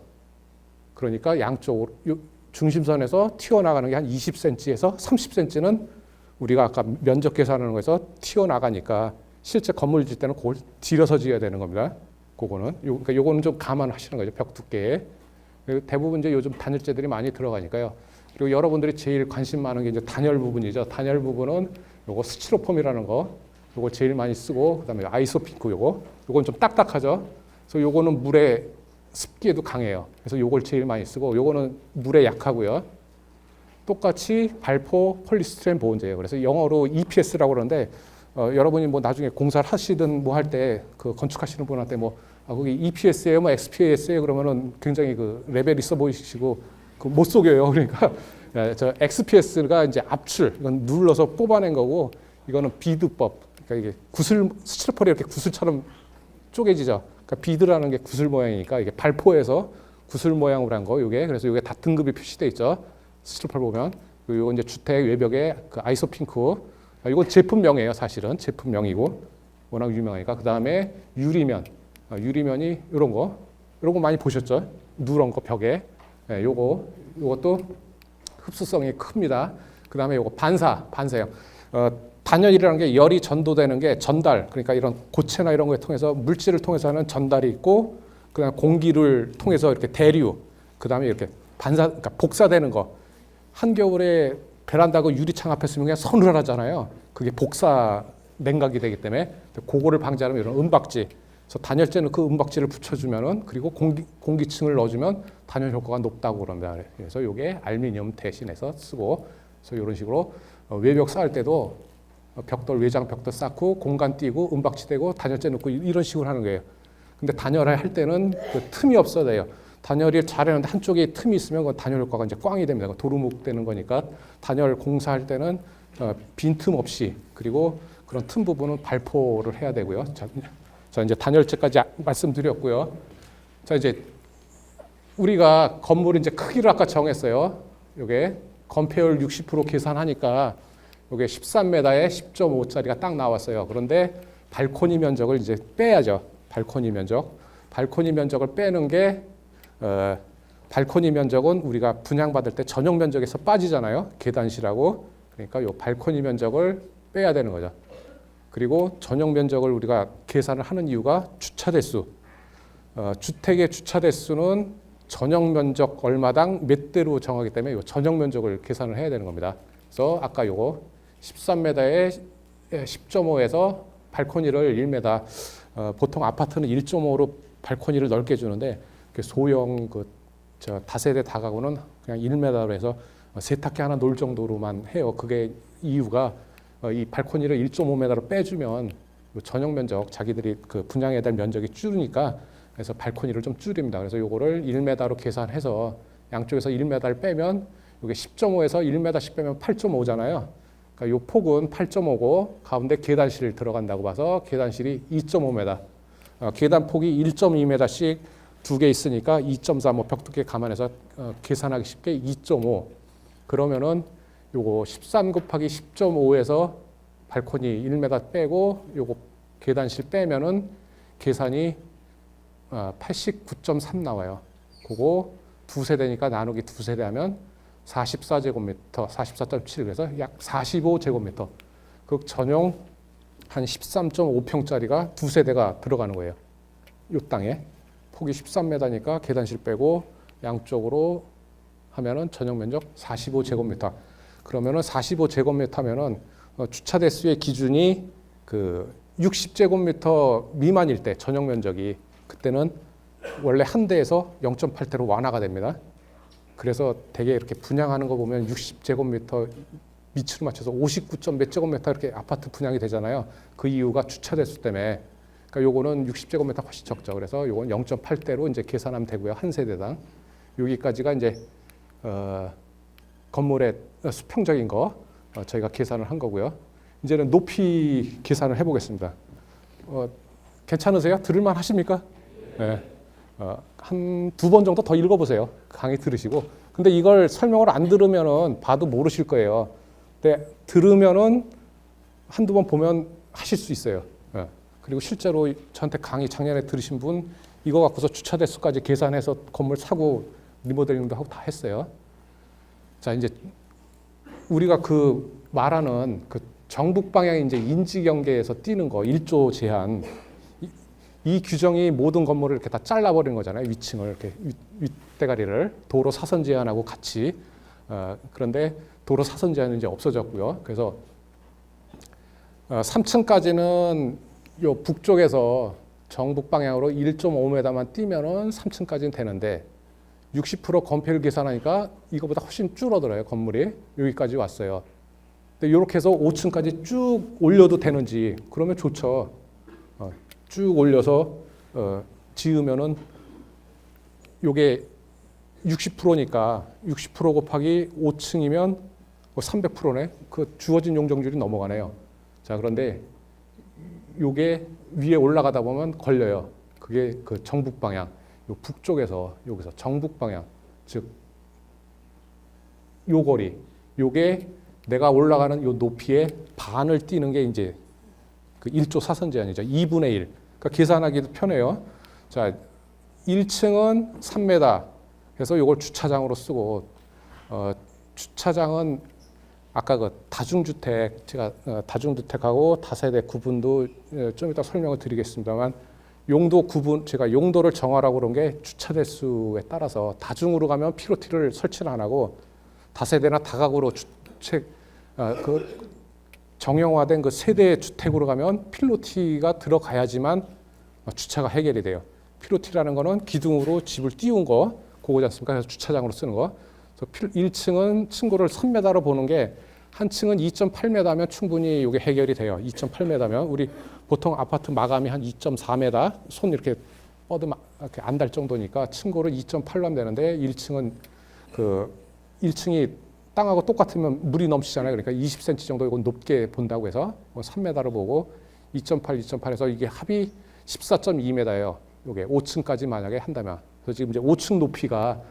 그러니까 양쪽으로 중심선에서 튀어나가는 게 한 20cm에서 30cm는 우리가 아까 면적 계산하는 거에서 튀어나가니까 실제 건물 질 때는 그걸 들여서 지어야 되는 겁니다. 그거는. 그러니까 요거는 좀 감안하시는 거죠. 벽 두께에. 대부분 이제 요즘 단열재들이 많이 들어가니까요. 그리고 여러분들이 제일 관심 많은 게 이제 단열 부분이죠. 단열 부분은 요거 스티로폼이라는 거. 요거 제일 많이 쓰고 그다음에 아이소핑크 요건 좀 딱딱하죠. 그래서 요거는 물에 습기에도 강해요. 그래서 요걸 제일 많이 쓰고 요거는 물에 약하고요. 똑같이 발포 폴리스티렌 보온재예요. 그래서 영어로 EPS라고 그러는데 여러분이 뭐 나중에 공사를 하시든 뭐 할 때 그 건축하시는 분한테 뭐 거기 EPS예요, 뭐 XPS예요 그러면은 굉장히 그 레벨 있어 보이시고 그 못 속여요. 그러니까 저 XPS가 이제 압출, 이건 눌러서 뽑아낸 거고 이거는 비드법. 그러니까 이게 스티로폼이 이렇게 구슬처럼 쪼개지죠. 그러니까 비드라는 게 구슬 모양이니까 이게 발포해서 구슬 모양으로 한 거, 요게. 그래서 요게 다 등급이 표시돼 있죠. 스티로폼 보면. 그리고 요건 이제 주택 외벽에 그 아이소핑크. 이건 제품명이에요, 사실은. 제품명이고. 워낙 유명하니까. 그 다음에 유리면. 유리면이 요런 거. 요런 거 많이 보셨죠? 누런 거 벽에. 네, 요것도 흡수성이 큽니다. 그 다음에 요거 반사형. 단열이라는 게 열이 전도되는 게 전달, 그러니까 이런 고체나 이런 거에 통해서 물질을 통해서 하는 전달이 있고, 그다음 공기를 통해서 이렇게 대류, 그다음에 이렇게 그러니까 복사되는 거. 한겨울에 베란다고 유리창 앞에 쓰면 그냥 서늘하잖아요. 그게 복사 냉각이 되기 때문에 그거를 방지하려면 이런 은박지. 그래서 단열재는 그 은박지를 붙여주면은 그리고 공기층을 넣어주면 단열 효과가 높다고 그럽니다. 그래서 이게 알루미늄 대신해서 쓰고, 그래서 이런 식으로 외벽 쌓을 때도 벽돌 외장 벽돌 쌓고 공간 띄고 은박지 대고 단열재 넣고 이런 식으로 하는 거예요. 근데 단열을 할 때는 그 틈이 없어야 돼요. 단열이 잘했는데 한쪽에 틈이 있으면 그 단열 효과가 이제 꽝이 됩니다. 도루묵 되는 거니까 단열 공사할 때는 빈틈 없이, 그리고 그런 틈 부분은 발포를 해야 되고요. 자 이제 단열재까지 말씀드렸고요. 자 이제 우리가 건물 이제 크기를 아까 정했어요. 요게 건폐율 60% 계산하니까 요게 13m에 10.5짜리가 딱 나왔어요. 그런데 발코니 면적을 이제 빼야죠. 발코니 면적을 빼는 게 발코니 면적은 우리가 분양받을 때 전용 면적에서 빠지잖아요. 계단실하고. 그러니까 요 발코니 면적을 빼야 되는 거죠. 그리고 전용 면적을 우리가 계산을 하는 이유가 주차 대수. 주택의 주차 대수는 전용 면적 얼마당 몇 대로 정하기 때문에 요 전용 면적을 계산을 해야 되는 겁니다. 그래서 아까 요거 13m에 10.5에서 발코니를 1m, 보통 아파트는 1.5로 발코니를 넓게 주는데 소형 다세대 다가구는 그냥 1m로 해서 세탁기 하나 놓을 정도로만 해요. 그게 이유가 이 발코니를 1.5m로 빼주면 전용 면적, 자기들이 그 분양해야 될 면적이 줄으니까, 그래서 발코니를 좀 줄입니다. 그래서 요거를 1m로 계산해서 양쪽에서 1m를 빼면 이게 10.5에서 1m씩 빼면 8.5잖아요. 그러니까 요 폭은 8.5고 가운데 계단실 들어간다고 봐서 계단실이 2.5m. 계단 폭이 1.2m씩 두 개 있으니까 2.4, 뭐 벽두께 감안해서 계산하기 쉽게 2.5. 그러면은 요거 13 곱하기 10.5에서 발코니 1m 빼고 요거 계단실 빼면은 계산이 89.3 나와요. 그거 두 세대니까 나누기 두 세대 하면 44제곱미터, 44.7, 그래서 약 45제곱미터. 그 전용 한 13.5평짜리가 두 세대가 들어가는 거예요. 요 땅에. 폭이 13m니까 계단실 빼고 양쪽으로 하면은 전용 면적 45제곱미터. 그러면은 45제곱미터면은 주차 대수의 기준이 그 60제곱미터 미만일 때 전용 면적이, 그때는 원래 한 대에서 0.8대로 완화가 됩니다. 그래서 대개 이렇게 분양하는 거 보면 60제곱미터 밑으로 맞춰서 59점 몇 제곱미터 이렇게 아파트 분양이 되잖아요. 그 이유가 주차 대수 때문에. 그러니까 요거는 60제곱미터 훨씬 적죠. 그래서 요건 0.8대로 이제 계산하면 되고요. 한 세대당. 여기까지가 이제 건물의 수평적인 거 저희가 계산을 한 거고요. 이제는 높이 계산을 해보겠습니다. 괜찮으세요? 들을만 하십니까? 네. 한 두 번 정도 더 읽어보세요. 강의 들으시고. 근데 이걸 설명을 안 들으면은 봐도 모르실 거예요. 근데 들으면은 한두 번 보면 하실 수 있어요. 네. 그리고 실제로 저한테 강의 작년에 들으신 분 이거 갖고서 주차 대수까지 계산해서 건물 사고 리모델링도 하고 다 했어요. 자, 이제 우리가 그 말하는 그 정북 방향이 이제 인지 경계에서 뛰는 거 1조 제한, 이 규정이 모든 건물을 이렇게 다 잘라버리는 거잖아요. 위층을 이렇게 윗대가리를 도로 사선 제한하고 같이. 그런데 도로 사선 제한은 이제 없어졌고요. 그래서 3층까지는 요 북쪽에서 정북 방향으로 1.5m만 뛰면은 3층까지는 되는데 60% 건폐율 계산하니까 이거보다 훨씬 줄어들어요. 건물이 여기까지 왔어요. 근데 이렇게 해서 5층까지 쭉 올려도 되는지, 그러면 좋죠. 쭉 올려서 지으면은 요게 60%니까 60% 곱하기 5층이면 300%네. 그 주어진 용적률이 넘어가네요. 자, 그런데 요게 위에 올라가다 보면 걸려요. 그게 그 정북 방향. 요 북쪽에서 여기서 정북 방향, 즉 요 거리, 요게 내가 올라가는 요 높이의 반을 뛰는 게 이제 그 1조 사선 제한이죠. 2분의 1. 그러니까 계산하기도 편해요. 자, 1층은 3m 해서 요걸 주차장으로 쓰고, 주차장은 아까 그 다중주택, 제가 다중주택하고 다세대 구분도 좀 이따 설명을 드리겠습니다만, 용도 구분, 제가 용도를 정하라고 그런 게 주차 대수에 따라서 다중으로 가면 피로티를 설치를 안 하고 다세대나 다가구로 주택 그 정형화된 그 세대 주택으로 가면 필로티가 들어가야지만 주차가 해결이 돼요. 필로티라는 거는 기둥으로 집을 띄운 거, 그거지 않습니까? 그래서 주차장으로 쓰는 거. 그래서 1층은 층고를 3m로 보는 게 한 층은 2.8m면 충분히 이게 해결이 돼요. 2.8m면 우리 보통 아파트 마감이 한 2.4m, 손 이렇게 뻗으면 이렇게 안 달 정도니까 층고를 2.8로 하면 되는데 1층은 그 1층이 땅하고 똑같으면 물이 넘치잖아요. 그러니까 20cm 정도 이건 높게 본다고 해서 3m로 보고 2.8, 2.8에서 이게 합이 14.2m예요. 이게 5층까지 만약에 한다면. 그래서 지금 이제 5층 높이가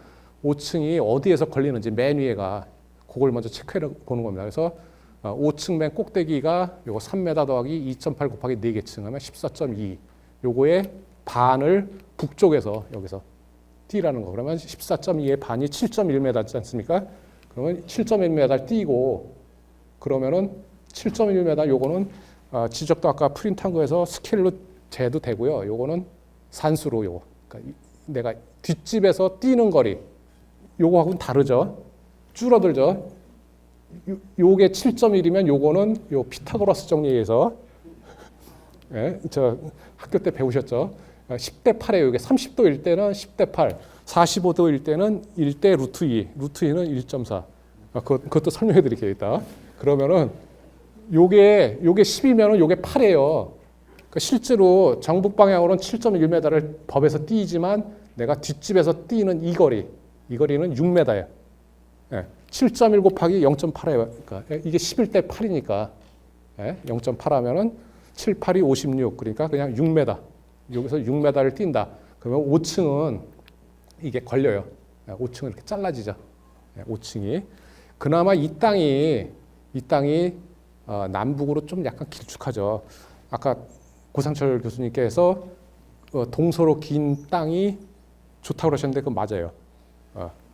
5층이 어디에서 걸리는지 맨 위에가 그걸 먼저 체크해 보는 겁니다. 그래서 5층 맨 꼭대기가 요거 3m 더하기 2.8 곱하기 4개 층 하면 14.2. 요거의 반을 북쪽에서 여기서 띄라는 거. 그러면 14.2의 반이 7.1m지 않습니까? 그러면 7.1m 띄고 그러면은 7.1m 요거는 지적도 아까 프린트한 거에서 스케일로 재도 되고요. 요거는 산수로 요거. 그러니까 내가 뒷집에서 뛰는 거리 요거하고는 다르죠. 줄어들죠. 요게 7.1이면 요거는 요 피타고라스 정리에서 예, 저 학교 때 배우셨죠. 10대 8이에요. 요게 30도일 때는 10대 8, 45도일 때는 1대 루트 2, 루트 2는 1.4. 그것도 설명해 드릴게요, 이따. 그러면은 요게 10이면은 요게 8이에요. 그러니까 실제로 정북 방향으로는 7.1m를 법에서 띄지만 내가 뒷집에서 띄는 이 거리는 6m예요. 예, 7.1 곱하기 0.8이에요. 그러니까 이게 11대 8이니까 예, 0.8 하면은 7, 8이 56. 그러니까 그냥 6m. 여기서 6m를 뛴다. 그러면 5층은 이게 걸려요. 5층은 이렇게 잘라지죠. 5층이. 그나마 이 땅이 남북으로 좀 약간 길쭉하죠. 아까 고상철 교수님께서 동서로 긴 땅이 좋다고 그러셨는데 그건 맞아요.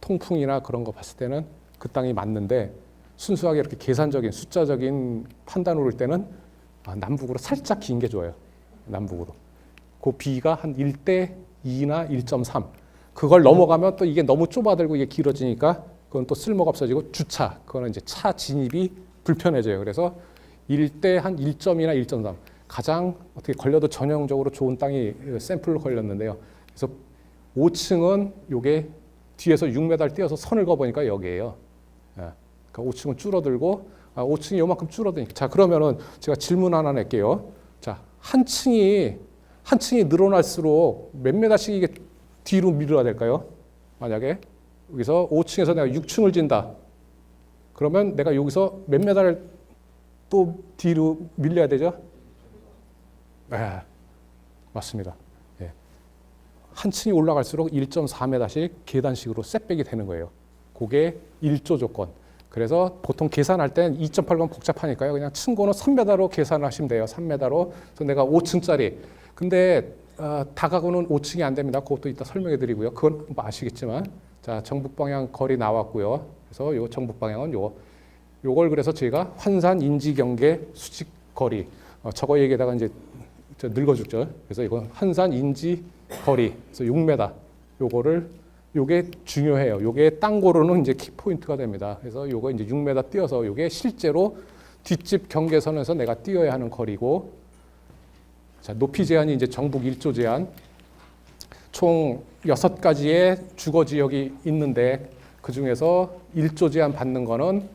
통풍이나 그런 거 봤을 때는 그 땅이 맞는데 순수하게 이렇게 계산적인 숫자적인 판단으로 볼 때는 남북으로 살짝 긴 게 좋아요. 남북으로. 그 비가 한 1대 2나 1.3. 그걸 넘어가면 또 이게 너무 좁아들고 이게 길어지니까 그건 또 쓸모가 없어지고 주차. 그거는 이제 차 진입이 불편해져요. 그래서 1대 한 1.2나 1.3. 가장 어떻게 걸려도 전형적으로 좋은 땅이 샘플로 걸렸는데요. 그래서 5층은 요게 뒤에서 6m를 띄어서 선을 그어보니까 여기에요. 예. 그러니까 5층은 줄어들고 5층이 요만큼 줄어드니까. 자, 그러면은 제가 질문 하나 낼게요. 자, 한 층이 늘어날수록 몇 메다씩 이게 뒤로 밀어야 될까요? 만약에 여기서 5층에서 내가 6층을 진다. 그러면 내가 여기서 몇 메다를 또 뒤로 밀려야 되죠? 네, 맞습니다. 예. 한 층이 올라갈수록 1.4m씩 계단식으로 셋백이 되는 거예요. 그게 1조 조건. 그래서 보통 계산할 땐 2.8번 복잡하니까요. 그냥 층고는 3m로 계산을 하시면 돼요. 3m로. 그래서 내가 5층짜리. 근데 다가구는 5층이 안 됩니다. 그것도 이따 설명해 드리고요. 그건 뭐 아시겠지만. 자, 정북 방향 거리 나왔고요. 그래서 요 정북 방향은 요걸 그래서 저희가 환산 인지 경계 수직 거리. 저거 얘기에다가 이제 늙어죽죠. 그래서 이건 환산 인지 거리. 그래서 6m. 요게 중요해요. 요게 땅고로는 이제 키포인트가 됩니다. 그래서 요거 이제 6m 띄어서 요게 실제로 뒷집 경계선에서 내가 띄어야 하는 거리고, 자, 높이 제한이 이제 정북 1조 제한. 총 6가지의 주거 지역이 있는데 그 중에서 1조 제한 받는 거는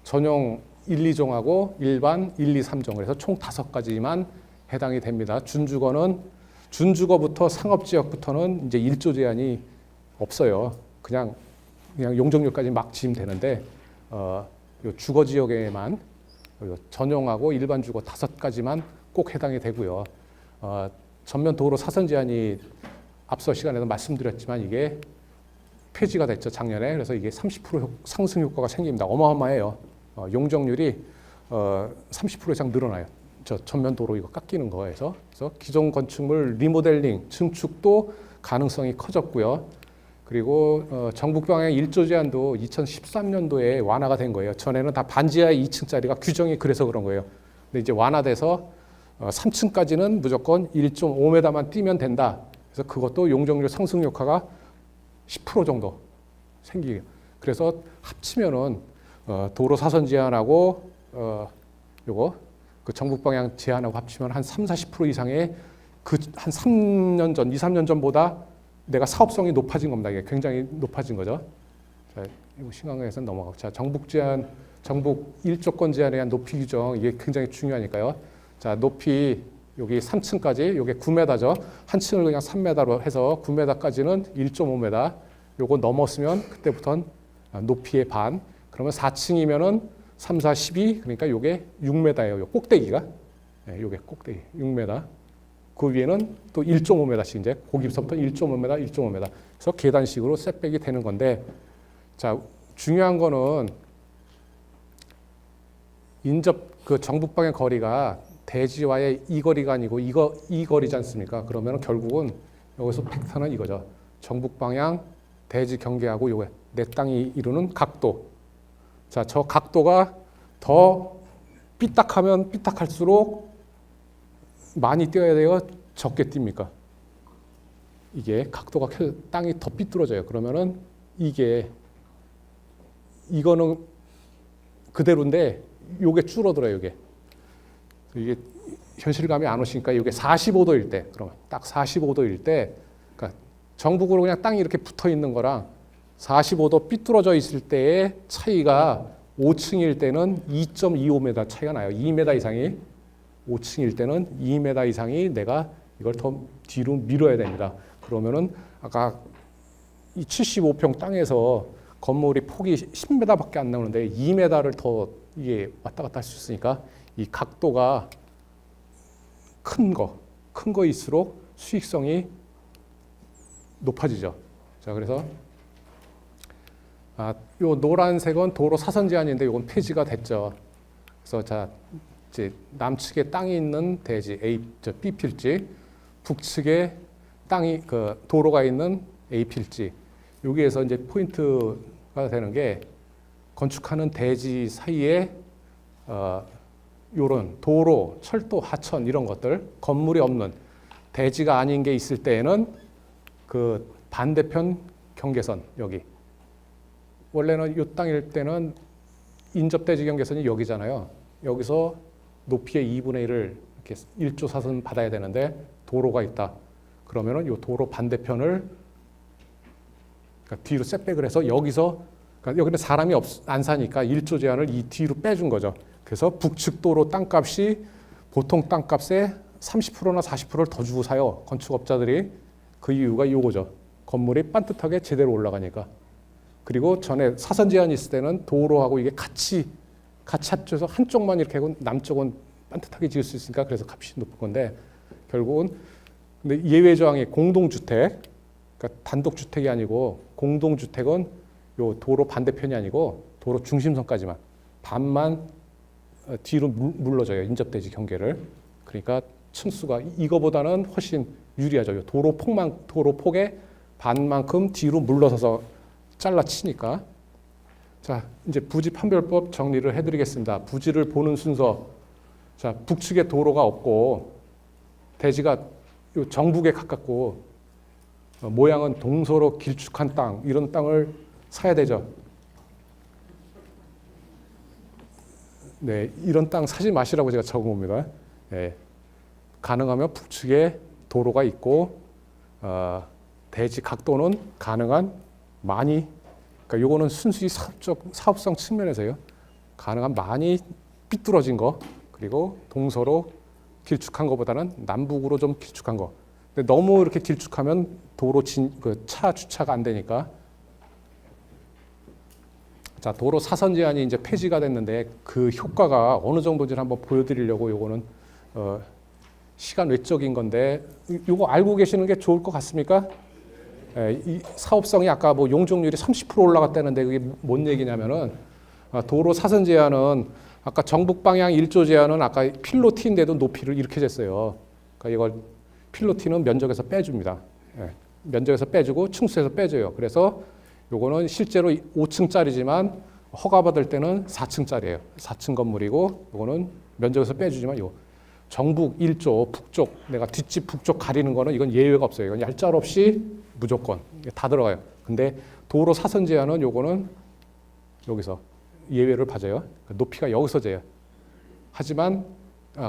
전용 1, 2종하고 일반 1, 2, 3종. 그래서 총 5가지만 해당이 됩니다. 준주거부터 상업지역부터는 이제 1조 제한이 없어요. 그냥 용적률까지 막 지으면 되는데 요 주거 지역에만 전용하고 일반 주거 5가지만 꼭 해당이 되고요. 전면 도로 사선 제한이 앞서 시간에도 말씀드렸지만 이게 폐지가 됐죠, 작년에. 그래서 이게 30% 상승 효과가 생깁니다. 어마어마해요. 용적률이 30% 이상 늘어나요. 저 전면 도로 이거 깎이는 거에서. 그래서 기존 건축물 리모델링, 증축도 가능성이 커졌고요. 그리고 정북 방향 1조 제한도 2013년도에 완화가 된 거예요. 전에는 다 반지하 2층짜리가 규정이 그래서 그런 거예요. 근데 이제 완화돼서 3층까지는 무조건 1.5m만 뛰면 된다. 그래서 그것도 용적률 상승 효과가 10% 정도 생기게. 그래서 합치면은 도로 사선 제한하고 요거 그 정북 방향 제한하고 합치면 한 30-40% 이상의 그 한 3년 전, 2-3년 전보다 내가 사업성이 높아진 겁니다. 이게 굉장히 높아진 거죠. 자, 이거 신강에서 넘어가고. 자, 정북 제한, 정북 1조권 제한에 대한 높이 규정 이게 굉장히 중요하니까요. 자, 높이 여기 3층까지 요게 9m죠. 한 층을 그냥 3m로 해서 9m까지는 1.5m. 요거 넘었으면 그때부터는 높이의 반. 그러면 4층이면은 3, 4, 12 그러니까 요게 6m예요. 요 꼭대기가. 네, 요게 꼭대기 6m. 그 위에는 또 1.5m씩 이제 고기부터 1.5m, 1.5m. 그래서 계단식으로 셋백이 되는 건데, 자 중요한 거는 인접 그 정북 방향 거리가 대지와의 이 거리가 아니고 이 거리지 않습니까? 그러면 결국은 여기서 팩트는 이거죠. 정북 방향 대지 경계하고 요게 내 땅이 이루는 각도. 자, 저 각도가 더 삐딱하면 삐딱할수록 많이 띄어야 돼요? 적게 띱니까? 이게 각도가 땅이 더 삐뚤어져요. 그러면은 이거는 그대로인데 요게 줄어들어요. 이게 현실감이 안 오시니까 이게 45도일 때, 그러면 딱 45도일 때, 그러니까 정북으로 그냥 땅이 이렇게 붙어 있는 거랑 45도 삐뚤어져 있을 때의 차이가 5층일 때는 2.25m 차이가 나요. 2m 이상이 5층일 때는 2m 이상이 내가 이걸 더 뒤로 밀어야 됩니다. 그러면은 아까 이 75평 땅에서 건물이 폭이 10m밖에 안 나오는데 2m를 더 이게 왔다 갔다 할 수 있으니까 이 각도가 큰 거일수록 수익성이 높아지죠. 자, 그래서 요 노란색은 도로 사선 제한인데 이건 폐지가 됐죠. 그래서 자, 이제 남측에 땅이 있는 대지 B 필지, 북측에 땅이 그 도로가 있는 A 필지. 여기에서 이제 포인트가 되는 게 건축하는 대지 사이에 요런 도로, 철도, 하천 이런 것들, 건물이 없는 대지가 아닌 게 있을 때에는 그 반대편 경계선 여기. 원래는 이 땅일 때는 인접대지 경계선이 여기잖아요. 여기서 높이의 2분의 1을 이렇게 1조 사선 받아야 되는데 도로가 있다. 그러면은 이 도로 반대편을 그러니까 뒤로 셋백을 해서 여기서 그러니까 여기는 사람이 안 사니까 1조 제한을 이 뒤로 빼준 거죠. 그래서 북측 도로 땅값이 보통 땅값의 30%나 40%를 더 주고 사요. 건축업자들이. 그 이유가 이거죠. 건물이 반듯하게 제대로 올라가니까. 그리고 전에 사선 제한이 있을 때는 도로하고 이게 같이 합쳐서 한쪽만 이렇게 하고 남쪽은 반듯하게 지을 수 있으니까 그래서 값이 높은 건데 결국은 근데 예외 조항이 공동주택, 그러니까 단독주택이 아니고 공동주택은 요 도로 반대편이 아니고 도로 중심선까지만 반만 뒤로 물러져요. 인접대지 경계를. 그러니까 층수가 이거보다는 훨씬 유리하죠. 도로 폭의 반만큼 뒤로 물러서서 잘라치니까. 자, 이제 부지 판별법 정리를 해드리겠습니다. 부지를 보는 순서. 자, 북측에 도로가 없고 대지가 요 정북에 가깝고 모양은 동서로 길쭉한 땅, 이런 땅을 사야 되죠. 네, 이런 땅 사지 마시라고 제가 적은 겁니다. 네, 가능하면 북측에 도로가 있고 대지 각도는 가능한 많이, 그러니까 요거는 순수히 사업성 측면에서요. 가능한 많이 삐뚤어진 거, 그리고 동서로 길쭉한 것보다는 남북으로 좀 길쭉한 거. 근데 너무 이렇게 길쭉하면 도로 차 주차가 안 되니까. 자, 도로 사선 제한이 이제 폐지가 됐는데 그 효과가 어느 정도인지 한번 보여드리려고 요거는 시간 외적인 건데 요거 알고 계시는 게 좋을 것 같습니까? 이 사업성이 아까 뭐 용적률이 30% 올라갔다는데 그게 뭔 얘기냐면은 도로 사선 제한은 아까 정북 방향 1조 제한은 아까 필로티인데도 높이를 이렇게 쟀어요. 그러니까 이걸 필로티는 면적에서 빼줍니다. 면적에서 빼주고 층수에서 빼줘요. 그래서 요거는 실제로 5층짜리지만 허가받을 때는 4층짜리예요. 4층 건물이고 요거는 면적에서 빼주지만 요 정북 1조 북쪽 내가 뒷집 북쪽 가리는 거는 이건 예외가 없어요. 이건 얄짤 없이 무조건 다 들어가요. 근데 도로 사선 제한은 요거는 여기서 예외를 봐줘요. 높이가 여기서 재요. 하지만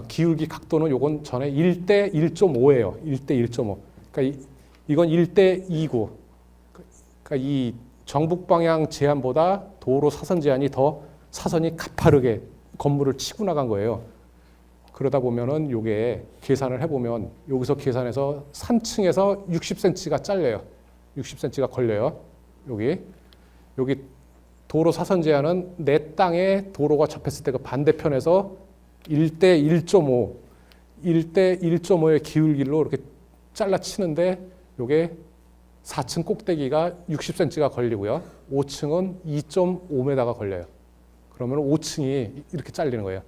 기울기 각도는 요건 전에 1대 1.5예요. 1대 1.5. 그러니까 이건 1대 2고, 그러니까 이 정북 방향 제한보다 도로 사선 제한이 더 사선이 가파르게 건물을 치고 나간 거예요. 그러다 보면은 요게 계산을 해보면 여기서 계산해서 3층에서 60cm가 잘려요. 60cm가 걸려요. 여기 도로 사선 제한은 내 땅에 도로가 접했을 때 그 반대편에서 1대 1.5, 1대 1.5의 기울기로 이렇게 잘라치는데 요게 4층 꼭대기가 60cm가 걸리고요. 5층은 2.5m가 걸려요. 그러면 5층이 이렇게 잘리는 거예요.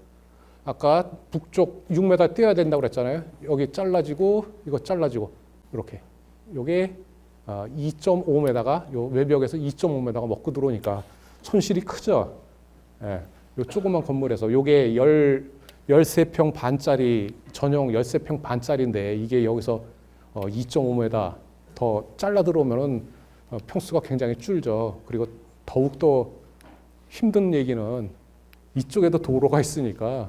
아까 북쪽 6m 떼어야 된다고 그랬잖아요. 여기 잘라지고 이거 잘라지고 이렇게. 요게 2.5m가 요 외벽에서 2.5m가 먹고 들어오니까 손실이 크죠. 예. 요 조그만 건물에서 요게 13평 반짜리 전용 13평 반짜리인데 이게 여기서 2.5m 더 잘라 들어오면은 평수가 굉장히 줄죠. 그리고 더욱더 힘든 얘기는 이쪽에도 도로가 있으니까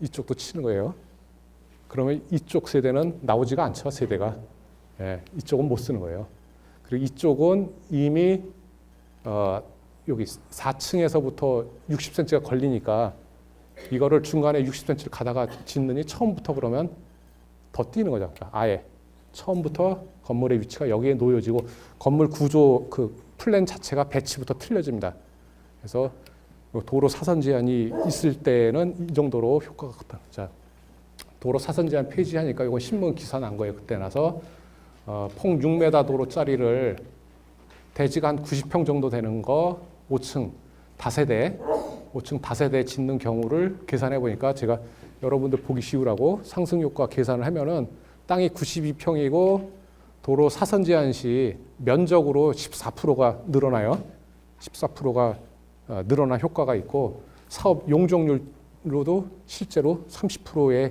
이쪽도 치는 거예요. 그러면 이쪽 세대는 나오지가 않죠. 세대가. 예, 이쪽은 못 쓰는 거예요. 그리고 이쪽은 이미 여기 4층에서부터 60cm가 걸리니까 이거를 중간에 60cm를 가다가 짓느니 처음부터 그러면 더 뛰는 거죠. 아예 처음부터 건물의 위치가 여기에 놓여지고 건물 구조 그 플랜 자체가 배치부터 틀려집니다. 그래서 도로 사선 제한이 있을 때는 이 정도로 효과가 크다. 자, 도로 사선 제한 폐지하니까 이건 신문 기사 난 거예요. 그때 나서 폭 6m 도로짜리를 대지가 한 90평 정도 되는 거 5층 다세대 짓는 경우를 계산해 보니까 제가 여러분들 보기 쉬우라고 상승 효과 계산을 하면은 땅이 92평이고 도로 사선 제한 시 면적으로 14%가 늘어나요. 14%가 늘어난 효과가 있고 사업 용적률로도 실제로 30%의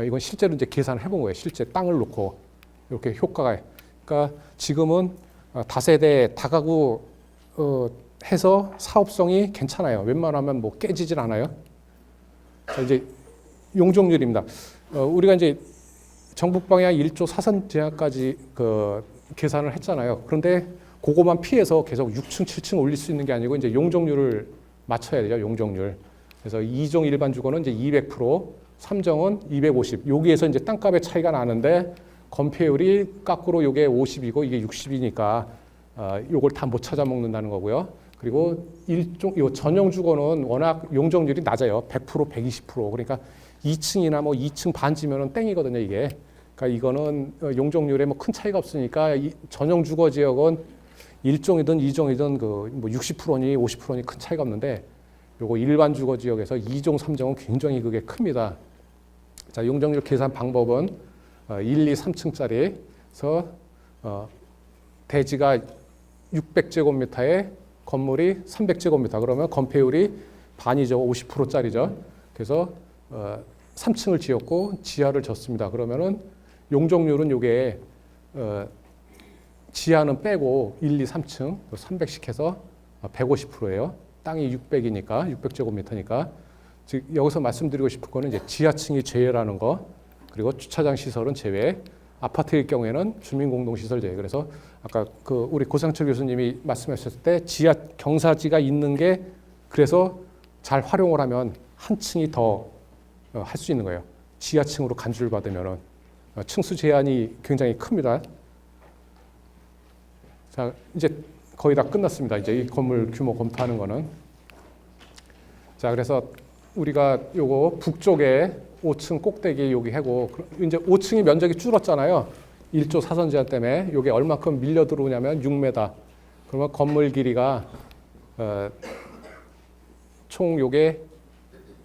이건 실제로 이제 계산을 해본 거예요. 실제 땅을 놓고 이렇게 효과가. 그러니까 지금은 다세대 다가구 해서 사업성이 괜찮아요. 웬만하면 뭐 깨지질 않아요. 자, 이제 용적률입니다. 우리가 이제 정북 방향 1조 사선 제한까지 계산을 했잖아요. 그런데 그거만 피해서 계속 6층, 7층 올릴 수 있는 게 아니고 이제 용적률을 맞춰야 되죠. 용적률. 그래서 2종 일반 주거는 이제 200%, 3정은 250. 여기에서 이제 땅값의 차이가 나는데 건폐율이 거꾸로 요게 50이고 이게 60이니까 요걸 다 못 찾아 먹는다는 거고요. 그리고 요 전용 주거는 워낙 용적률이 낮아요. 100%, 120%. 그러니까 2층이나 뭐 2층 반지면은 땡이거든요, 이게. 그러니까 이거는 용적률에 뭐 큰 차이가 없으니까 이 전용 주거 지역은 1종이든 2종이든 뭐 60%니 50%니 큰 차이가 없는데 요거 일반 주거 지역에서 2종, 3종은 굉장히 그게 큽니다. 자, 용적률 계산 방법은 1, 2, 3층짜리에서 대지가 600제곱미터에 건물이 300제곱미터. 그러면 건폐율이 반이죠. 50%짜리죠. 그래서 3층을 지었고 지하를 졌습니다. 그러면은 용적률은 요게 지하는 빼고 1, 2, 3층 300씩 해서 150%예요. 땅이 600이니까 600제곱미터니까 즉 여기서 말씀드리고 싶은 거는 이제 지하층이 제외라는 거. 그리고 주차장 시설은 제외. 아파트일 경우에는 주민공동시설 제외. 그래서 아까 우리 고상철 교수님이 말씀하셨을 때 지하 경사지가 있는 게 그래서 잘 활용을 하면 한 층이 더 할 수 있는 거예요. 지하층으로 간주를 받으면은 층수 제한이 굉장히 큽니다. 자, 이제 거의 다 끝났습니다. 이제 이 건물 규모 검토하는 거는. 자, 그래서 우리가 요거 북쪽에 5층 꼭대기 여기 하고 이제 5층이 면적이 줄었잖아요. 1조 사선 제한 때문에 요게 얼마큼 밀려 들어오냐면 6m. 그러면 건물 길이가 총 요게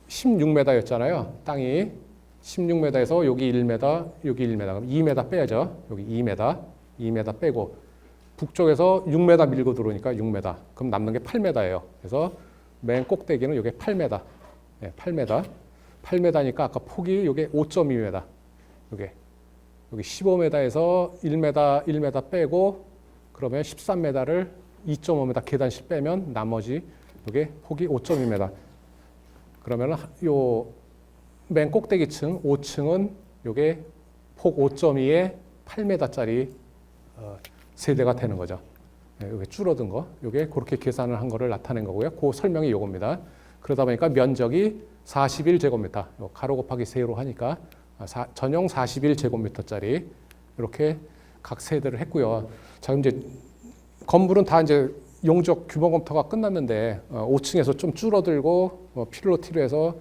16m였잖아요. 땅이 16m에서 여기 1m, 여기 1m. 그럼 2m 빼야죠. 여기 2m 빼고 북쪽에서 6m 밀고 들어오니까 6m. 그럼 남는 게 8m예요. 그래서 맨 꼭대기는 요게 8m. 네, 8m. 8m니까 아까 폭이 요게 5.2m. 요게 여기 15m에서 1m 빼고 그러면 13m를 2.5m 계단씩 빼면 나머지 이게 폭이 5.2m. 그러면은 요 맨 꼭대기층 5층은 요게 폭 5.2에 8m짜리 세대가 되는 거죠. 이게 줄어든 거, 이게 그렇게 계산을 한 거를 나타낸 거고요. 그 설명이 요겁니다. 그러다 보니까 면적이 41제곱미터, 가로 곱하기 세로 하니까 전용 41제곱미터짜리 이렇게 각 세대를 했고요. 자, 이제 건물은 다 이제 용적 규모 검토가 끝났는데 5층에서 좀 줄어들고 필요로 해서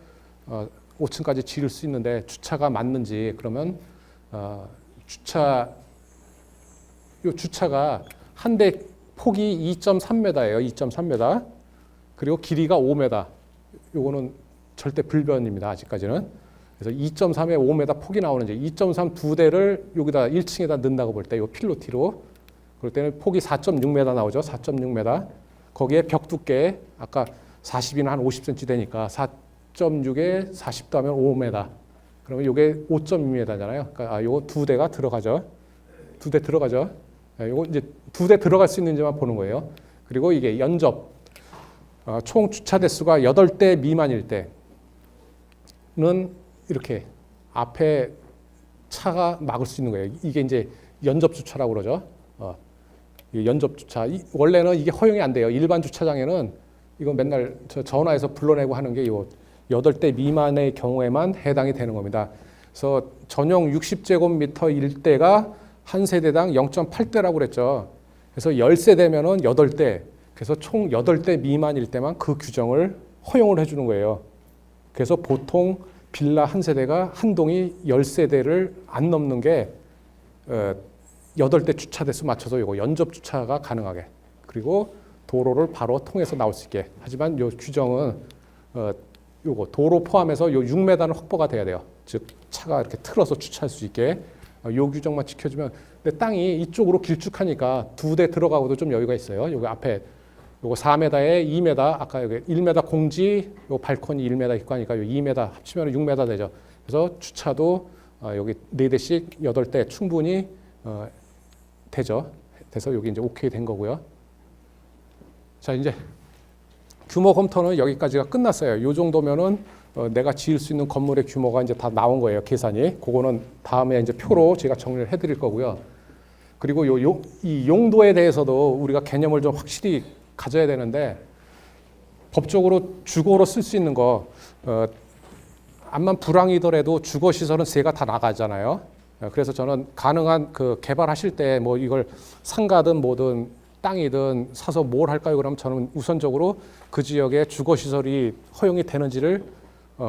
5층까지 지을 수 있는데 주차가 맞는지 그러면 주차가 한 대 폭이 2.3m예요. 2.3m. 그리고 길이가 5m. 요거는 절대 불변입니다. 아직까지는. 그래서 2.3에 5m 폭이 나오는지 2.3 두 대를 여기다 1층에다 넣는다고 볼 때 요 필로티로 그럴 때는 폭이 4.6m 나오죠. 4.6m. 거기에 벽 두께 아까 40이나 한 50cm 되니까 4.6에 40도 하면 5m. 그러면 이게 5.2m잖아요. 그러니까 요거 두 대가 들어가죠. 두 대 들어가죠. 요거 이제 두 대 들어갈 수 있는지만 보는 거예요. 그리고 이게 연접 총 주차 대수가 8대 미만일 때는 이렇게 앞에 차가 막을 수 있는 거예요. 이게 이제 연접 주차라고 그러죠. 연접 주차. 원래는 이게 허용이 안 돼요. 일반 주차장에는 이거 맨날 전화해서 불러내고 하는 게 요 8대 미만의 경우에만 해당이 되는 겁니다. 그래서 전용 60제곱미터 일대가 한 세대당 0.8대라고 그랬죠. 그래서 10세대면은 8대. 그래서 총 8대 미만일 때만 그 규정을 허용을 해주는 거예요. 그래서 보통 빌라 한 세대가 한 동이 10세대를 안 넘는 게 8대 주차 대수 맞춰서 이거 연접 주차가 가능하게. 그리고 도로를 바로 통해서 나올 수 있게. 하지만 이 규정은 요거 도로 포함해서 요 6m는 확보가 돼야 돼요. 즉 차가 이렇게 틀어서 주차할 수 있게 요 규정만 지켜주면. 근데 땅이 이쪽으로 길쭉하니까 두 대 들어가고도 좀 여유가 있어요. 여기 앞에 요거 4m에 2m, 아까 여기 1m 공지, 요 발코니 1m 있고 하니까 요 2m 합치면 6m 되죠. 그래서 주차도 여기 4대씩 8대 충분히 되죠. 돼서 여기 이제 오케이 된 거고요. 자, 이제 규모 검토는 여기까지가 끝났어요. 요 정도면은 내가 지을 수 있는 건물의 규모가 이제 다 나온 거예요. 계산이. 그거는 다음에 이제 표로 제가 정리를 해드릴 거고요. 그리고 이 용도에 대해서도 우리가 개념을 좀 확실히 가져야 되는데, 법적으로 주거로 쓸 수 있는 거, 암만 불황이더라도 주거 시설은 세가 다 나가잖아요. 그래서 저는 가능한 그 개발하실 때 뭐 이걸 상가든 뭐든 땅이든 사서 뭘 할까요? 그러면 저는 우선적으로 그 지역에 주거 시설이 허용이 되는지를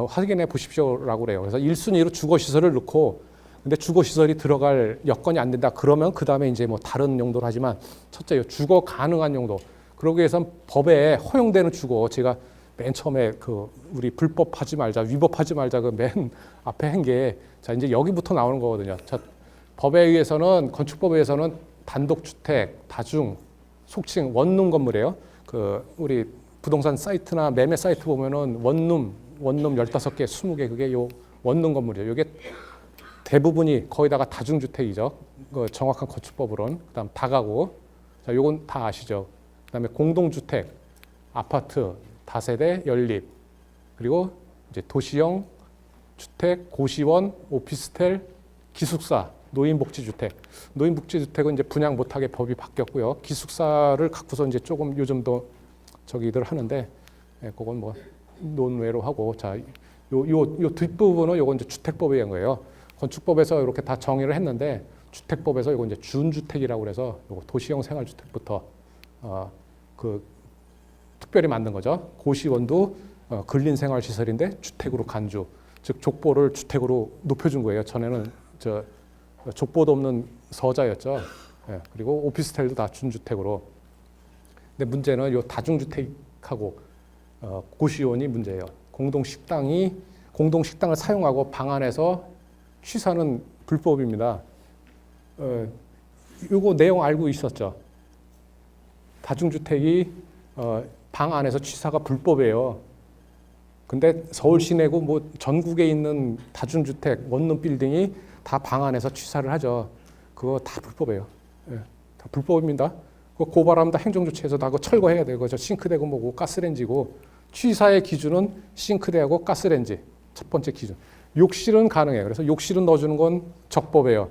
확인해 보십시오라고 그래요. 그래서 1순위로 주거 시설을 넣고, 근데 주거 시설이 들어갈 여건이 안 된다. 그러면 그 다음에 이제 뭐 다른 용도를 하지만, 첫째 주거 가능한 용도. 그러기 위해선 법에 허용되는 주거. 제가 맨 처음에 그 우리 불법하지 말자, 위법하지 말자 그 맨 앞에 한 게, 자 이제 여기부터 나오는 거거든요. 자, 법에 의해서는, 건축법에 의해서는 단독주택, 다중, 속칭 원룸 건물이에요. 그 우리 부동산 사이트나 매매 사이트 보면은 원룸 15개, 20개 그게 요 원룸 건물이에요. 이게 대부분이 거의 다가 다중주택이죠. 그 정확한 건축법으로는. 그다음 다가구. 자, 요건 다 아시죠. 그다음에 공동주택, 아파트, 다세대, 연립. 그리고 이제 도시형 주택, 고시원, 오피스텔, 기숙사, 노인복지주택. 노인복지주택은 이제 분양 못하게 법이 바뀌었고요. 기숙사를 갖고서 이제 조금 요즘 더 저기들 하는데, 그건 뭐 논외로 하고. 자, 요 뒷부분은 요건 이제 주택법에 의한 거예요. 건축법에서 이렇게 다 정의를 했는데, 주택법에서 이거 이제 준주택이라고 그래서 요거 도시형 생활주택부터 그 특별히 만든 거죠. 고시원도 근린생활시설인데 주택으로 간주, 즉 족보를 주택으로 높여준 거예요. 전에는 족보도 없는 서자였죠. 예, 그리고 오피스텔도 다 준주택으로. 근데 문제는 요 다중주택하고 고시원이 문제예요. 공동식당을 사용하고 방 안에서 취사는 불법입니다. 요거 내용 알고 있었죠? 다중주택이 방 안에서 취사가 불법이에요. 근데 서울 시내고 뭐 전국에 있는 다중주택, 원룸 빌딩이 다 방 안에서 취사를 하죠. 그거 다 불법이에요. 예, 다 불법입니다. 그 고발하면 다 행정조치해서 다 그거 철거해야 되고 저 싱크대고 뭐고 가스레인지고 취사의 기준은 싱크대하고 가스레인지 첫 번째 기준. 욕실은 가능해요. 그래서 욕실은 넣어주는 건 적법해요.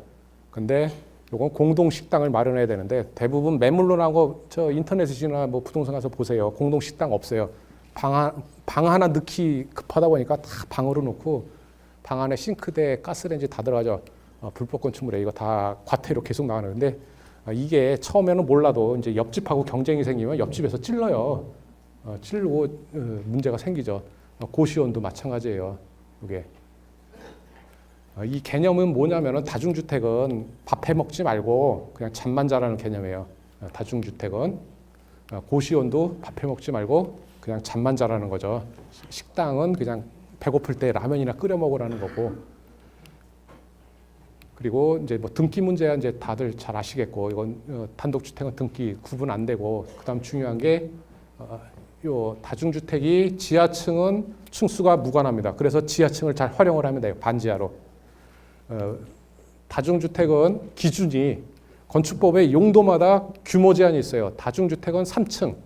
근데 요건 공동 식당을 마련해야 되는데 대부분 매물로 나온 거 저 인터넷이나 뭐 부동산 가서 보세요. 공동 식당 없어요. 방 하나 넣기 급하다 보니까 다 방으로 놓고 방 안에 싱크대, 가스레인지 다 들어가죠. 불법 건축물에 이거 다 과태료 계속 나가는데 이게 처음에는 몰라도 이제 옆집하고 경쟁이 생기면 옆집에서 찔러요. 찔르고 문제가 생기죠. 고시원도 마찬가지예요. 이게 이 개념은 뭐냐면은 다중주택은 밥 해 먹지 말고 그냥 잠만 자라는 개념이에요. 다중주택은 고시원도 밥 해 먹지 말고 그냥 잠만 자라는 거죠. 식당은 그냥 배고플 때 라면이나 끓여 먹으라는 거고. 그리고 이제 뭐 등기 문제야 이제 다들 잘 아시겠고 이건 단독주택은 등기 구분 안 되고 그다음 중요한 게 요 다중주택이 지하층은 층수가 무관합니다. 그래서 지하층을 잘 활용을 하면 돼요. 반지하로. 다중주택은 기준이 건축법의 용도마다 규모 제한이 있어요. 다중주택은 3층,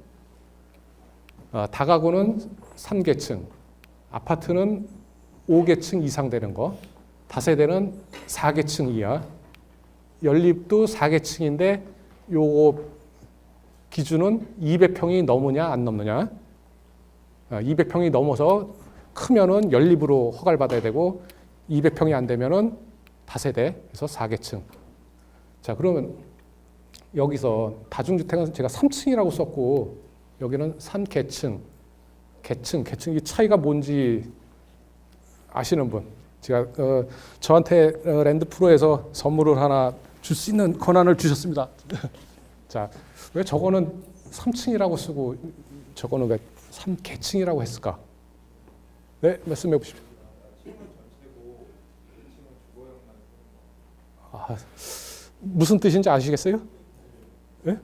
다가구는 3계층, 아파트는 5계층 이상 되는 거, 다세대는 4계층 이하, 연립도 4계층인데 요거 기준은 200평이 넘으냐 안 넘느냐. 200평이 넘어서 크면은 연립으로 허가를 받아야 되고 200평이 안 되면은 다세대에서 4계층. 자, 그러면 여기서 다중주택은 제가 3층이라고 썼고 여기는 3계층. 계층 이 차이가 뭔지 아시는 분? 제가 저한테 랜드프로에서 선물을 하나 줄 수 있는 권한을 주셨습니다. 자, 왜 저거는 3층이라고 쓰고 저거는 왜 3계층이라고 했을까? 네, 말씀해 보십시오. 무슨 뜻인지 아시겠어요? 네?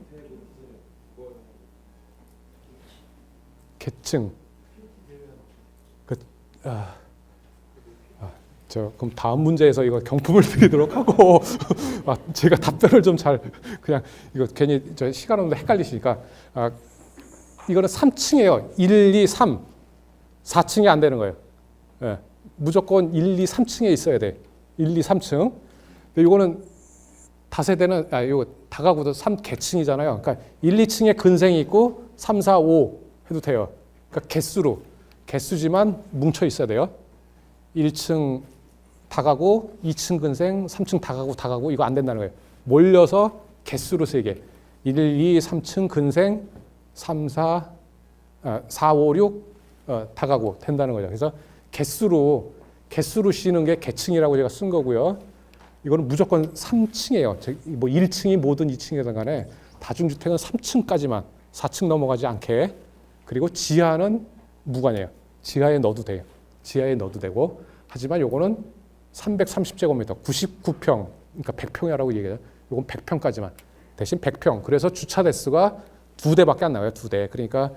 계층. 그럼 다음 문제에서 이거 경품을 드리도록 하고 제가 답변을 좀 잘 그냥 이거 괜히 저 시간 없는데 헷갈리시니까 이거는 3층이에요. 1, 2, 3. 4층이 안 되는 거예요. 네. 무조건 1, 2, 3층에 있어야 돼. 1, 2, 3층. 근데 이거는 다세대는 이거 다가구도 3계층이잖아요. 그러니까 1, 2층에 근생이 있고 3, 4, 5 해도 돼요. 그러니까 개수지만 뭉쳐 있어야 돼요. 1층 다가구, 2층 근생, 3층 다가구 이거 안 된다는 거예요. 몰려서 개수로 세개 1, 2, 3층 근생, 3, 4, 5, 6 다가구 된다는 거죠. 그래서 개수로 씌는 게 계층이라고 제가 쓴 거고요. 이거는 무조건 3층이에요. 뭐 1층이 뭐든 2층이든 간에 다중주택은 3층까지만 4층 넘어가지 않게. 그리고 지하는 무관이에요. 지하에 넣어도 돼요. 지하에 넣어도 되고. 하지만 요거는 330제곱미터, 99평, 그러니까 100평이라고 얘기해요. 요건 100평까지만. 대신 100평. 그래서 주차 대수가 2대밖에 안 나와요. 2대. 그러니까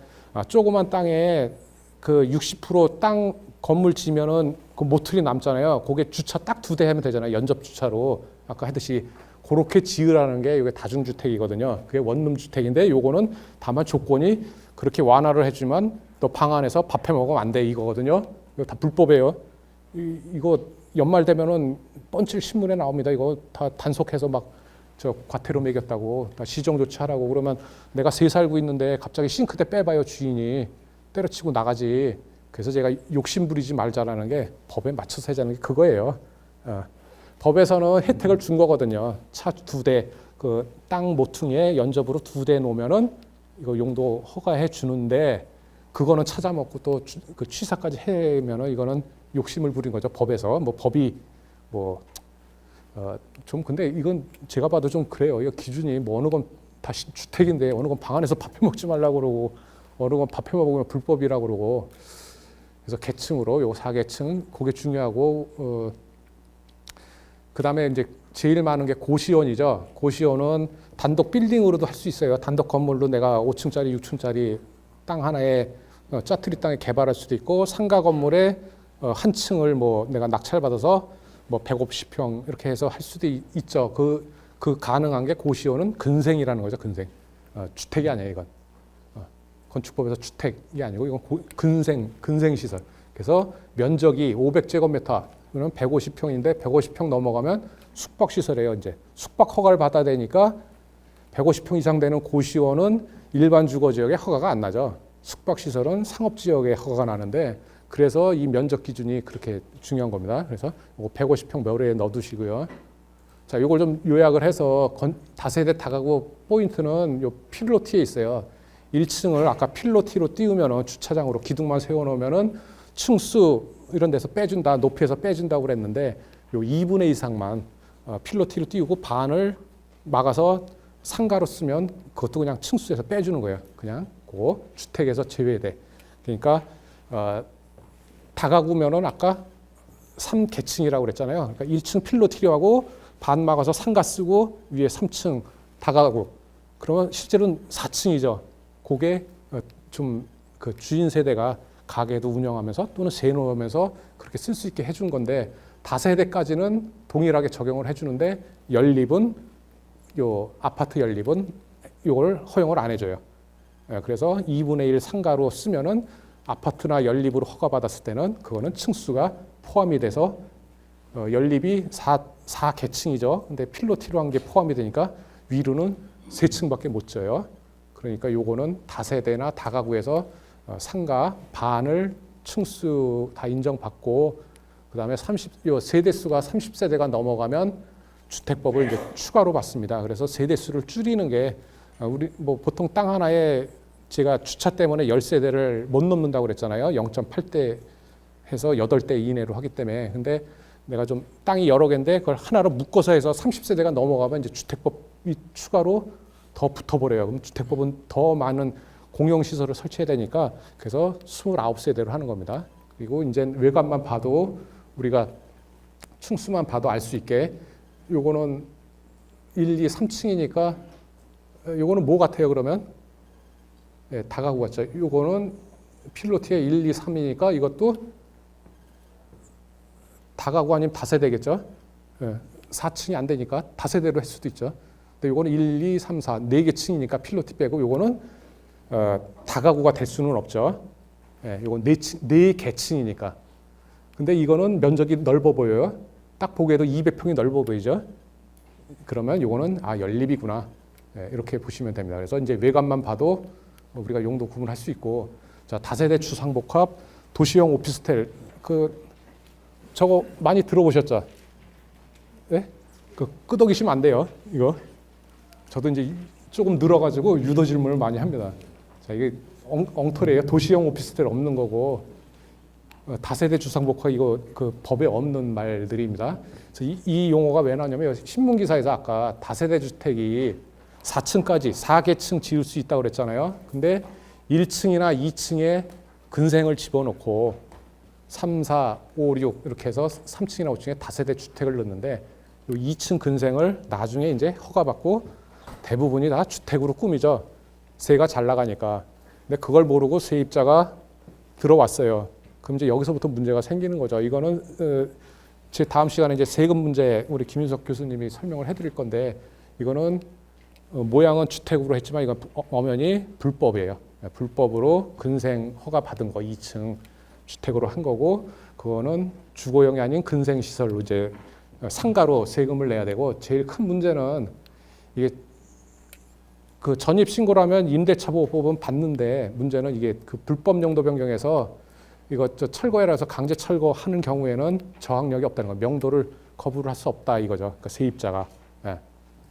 조그만 땅에 그 60% 건물 지면은 그 모틀이 남잖아요. 그게 주차 딱 2대 하면 되잖아요. 연접 주차로. 아까 하듯이 그렇게 지으라는 게 이게 다중주택이거든요. 그게 원룸 주택인데 요거는 다만 조건이 그렇게 완화를 해주면 너 방 안에서 밥 해 먹으면 안 돼 이거거든요. 이거 다 불법이에요. 이거 연말 되면은 뻔칠 신문에 나옵니다. 이거 다 단속해서 막 저 과태료 매겼다고 다 시정 조치하라고 그러면 내가 새 살고 있는데 갑자기 싱크대 빼봐요 주인이 때려치고 나가지. 그래서 제가 욕심 부리지 말자라는 게 법에 맞춰서 하자는 게 그거예요. 법에서는 혜택을 준 거거든요. 차 2대 그 땅 모퉁이에 연접으로 2대 놓으면은 이거 용도 허가해 주는데 그거는 찾아먹고 또 그 취사까지 해면은 이거는 욕심을 부린 거죠. 법에서 뭐 법이 뭐 좀 근데 이건 제가 봐도 좀 그래요. 이거 기준이 뭐 어느 건 다시 주택인데 어느 건 방 안에서 밥 해 먹지 말라고 그러고 어느 건 밥 해 먹으면 불법이라고 그러고 그래서 계층으로 요 4계층 그게 중요하고 그다음에 이제 제일 많은 게 고시원이죠. 고시원은 단독 빌딩으로도 할 수 있어요. 단독 건물로 내가 5층짜리, 6층짜리 땅 하나에 짜투리 땅에 개발할 수도 있고 상가 건물에 한 층을 뭐 내가 낙찰받아서 뭐 150평 이렇게 해서 할 수도 있죠. 그 가능한 게 고시원은 근생이라는 거죠. 근생. 주택이 아니에요, 이건. 건축법에서 주택이 아니고 이건 근생 시설. 그래서 면적이 500제곱미터, 그러면 150평인데 150평 넘어가면 숙박 시설이에요. 이제 숙박 허가를 받아야 되니까 150평 이상 되는 고시원은 일반 주거 지역에 허가가 안 나죠. 숙박 시설은 상업 지역에 허가가 나는데, 그래서 이 면적 기준이 그렇게 중요한 겁니다. 그래서 150평 멸에 넣어두시고요. 자, 이걸 좀 요약을 해서 다세대 다가구 포인트는 요 필로티에 있어요. 1층을 아까 필로티로 띄우면은 주차장으로 기둥만 세워놓으면은 층수 이런 데서 빼준다, 높이에서 빼준다고 그랬는데 요 2분의 2 이상만 필로티로 띄우고 반을 막아서 상가로 쓰면 그것도 그냥 층수에서 빼주는 거예요. 그냥 그 주택에서 제외돼. 그러니까 다가구면은 아까 3계층이라고 그랬잖아요. 그러니까 1층 필로티로 하고 반 막아서 상가 쓰고 위에 3층 다가구. 그러면 실제로는 4층이죠. 그게 좀 그 주인 세대가 가게도 운영하면서 또는 세놓으면서 그렇게 쓸 수 있게 해준 건데, 다세대까지는 동일하게 적용을 해주는데 연립은 요 아파트 연립은 이걸 허용을 안 해줘요. 그래서 2분의 1 상가로 쓰면은 아파트나 연립으로 허가받았을 때는 그거는 층수가 포함이 돼서 연립이 4계층이죠. 근데 필로티로 한 게 포함이 되니까 위로는 3층밖에 못 져요. 그러니까 요거는 다세대나 다가구에서 상가 반을 층수 다 인정받고, 그다음에 요 세대수가 30세대가 넘어가면 주택법을 이제 추가로 받습니다. 그래서 세대수를 줄이는 게 우리 뭐 보통 땅 하나에 제가 주차 때문에 10세대를 못 넘는다고 그랬잖아요. 0.8대 해서 8대 이내로 하기 때문에. 근데 내가 좀 땅이 여러 개인데 그걸 하나로 묶어서 해서 30세대가 넘어가면 이제 주택법이 추가로 더 붙어버려요. 그럼 주택법은 더 많은 공용시설을 설치해야 되니까 그래서 29세대로 하는 겁니다. 그리고 이제 외관만 봐도 우리가 층수만 봐도 알 수 있게 요거는 1, 2, 3층이니까 요거는 뭐 같아요, 그러면? 네, 다가구 같죠. 요거는 필로티에 1, 2, 3이니까 이것도 다가구 아니면 다세대겠죠. 4층이 안 되니까 다세대로 할 수도 있죠. 근데 요거는 1, 2, 3, 4, 4개 층이니까 필로티 빼고 요거는 다가구가 될 수는 없죠. 요건 4개층이니까. 근데 이거는 면적이 넓어 보여요. 딱 보기에도 200평이 넓어 보이죠. 그러면 요거는 연립이구나. 이렇게 보시면 됩니다. 그래서 이제 외관만 봐도 우리가 용도 구분할 수 있고, 자, 다세대 주상복합 도시형 오피스텔 저거 많이 들어보셨죠? 네? 끄덕이시면 안 돼요. 이거 저도 이제 조금 늘어가지고 유도 질문을 많이 합니다. 자, 이게 엉터리예요. 도시형 오피스텔 없는 거고 다세대 주상복합 이거 그 법에 없는 말들입니다. 그래서 이 용어가 왜 나오냐면 신문 기사에서 아까 다세대 주택이 4층까지 4계층 지을 수 있다고 그랬잖아요. 근데 1층이나 2층에 근생을 집어넣고 3, 4, 5, 6 이렇게 해서 3층이나 5층에 다세대 주택을 넣는데 이 2층 근생을 나중에 이제 허가받고 대부분이 다 주택으로 꾸미죠. 세가 잘 나가니까. 근데 그걸 모르고 세입자가 들어왔어요. 그럼 이제 여기서부터 문제가 생기는 거죠. 이거는 제 다음 시간에 이제 세금 문제 우리 김윤석 교수님이 설명을 해드릴 건데, 이거는 모양은 주택으로 했지만 이건 엄연히 불법이에요. 불법으로 근생 허가 받은 거 2층 주택으로 한 거고, 그거는 주거용이 아닌 근생 시설로 이제 상가로 세금을 내야 되고, 제일 큰 문제는 이게 그 전입 신고라면 임대차 보호법은 받는데, 문제는 이게 그 불법 용도 변경에서 이거 철거해라서 강제 철거하는 경우에는 저항력이 없다는 거, 명도를 거부를 할 수 없다 이거죠. 그러니까 세입자가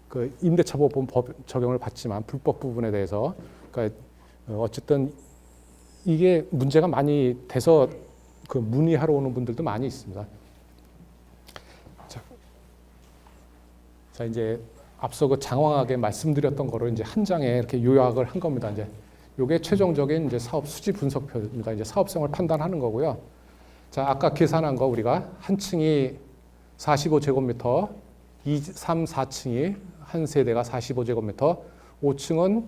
그 임대차 보호법 적용을 받지만 불법 부분에 대해서, 그러니까 어쨌든 이게 문제가 많이 돼서 그 문의하러 오는 분들도 많이 있습니다. 자 이제 앞서 그 장황하게 말씀드렸던 거를 이제 한 장에 이렇게 요약을 한 겁니다. 이제 요게 최종적인 이제 사업 수지 분석표입니다. 이제 사업성을 판단하는 거고요. 자, 아까 계산한 거 우리가 한 층이 45제곱미터, 2, 3, 4층이 한 세대가 45제곱미터, 5층은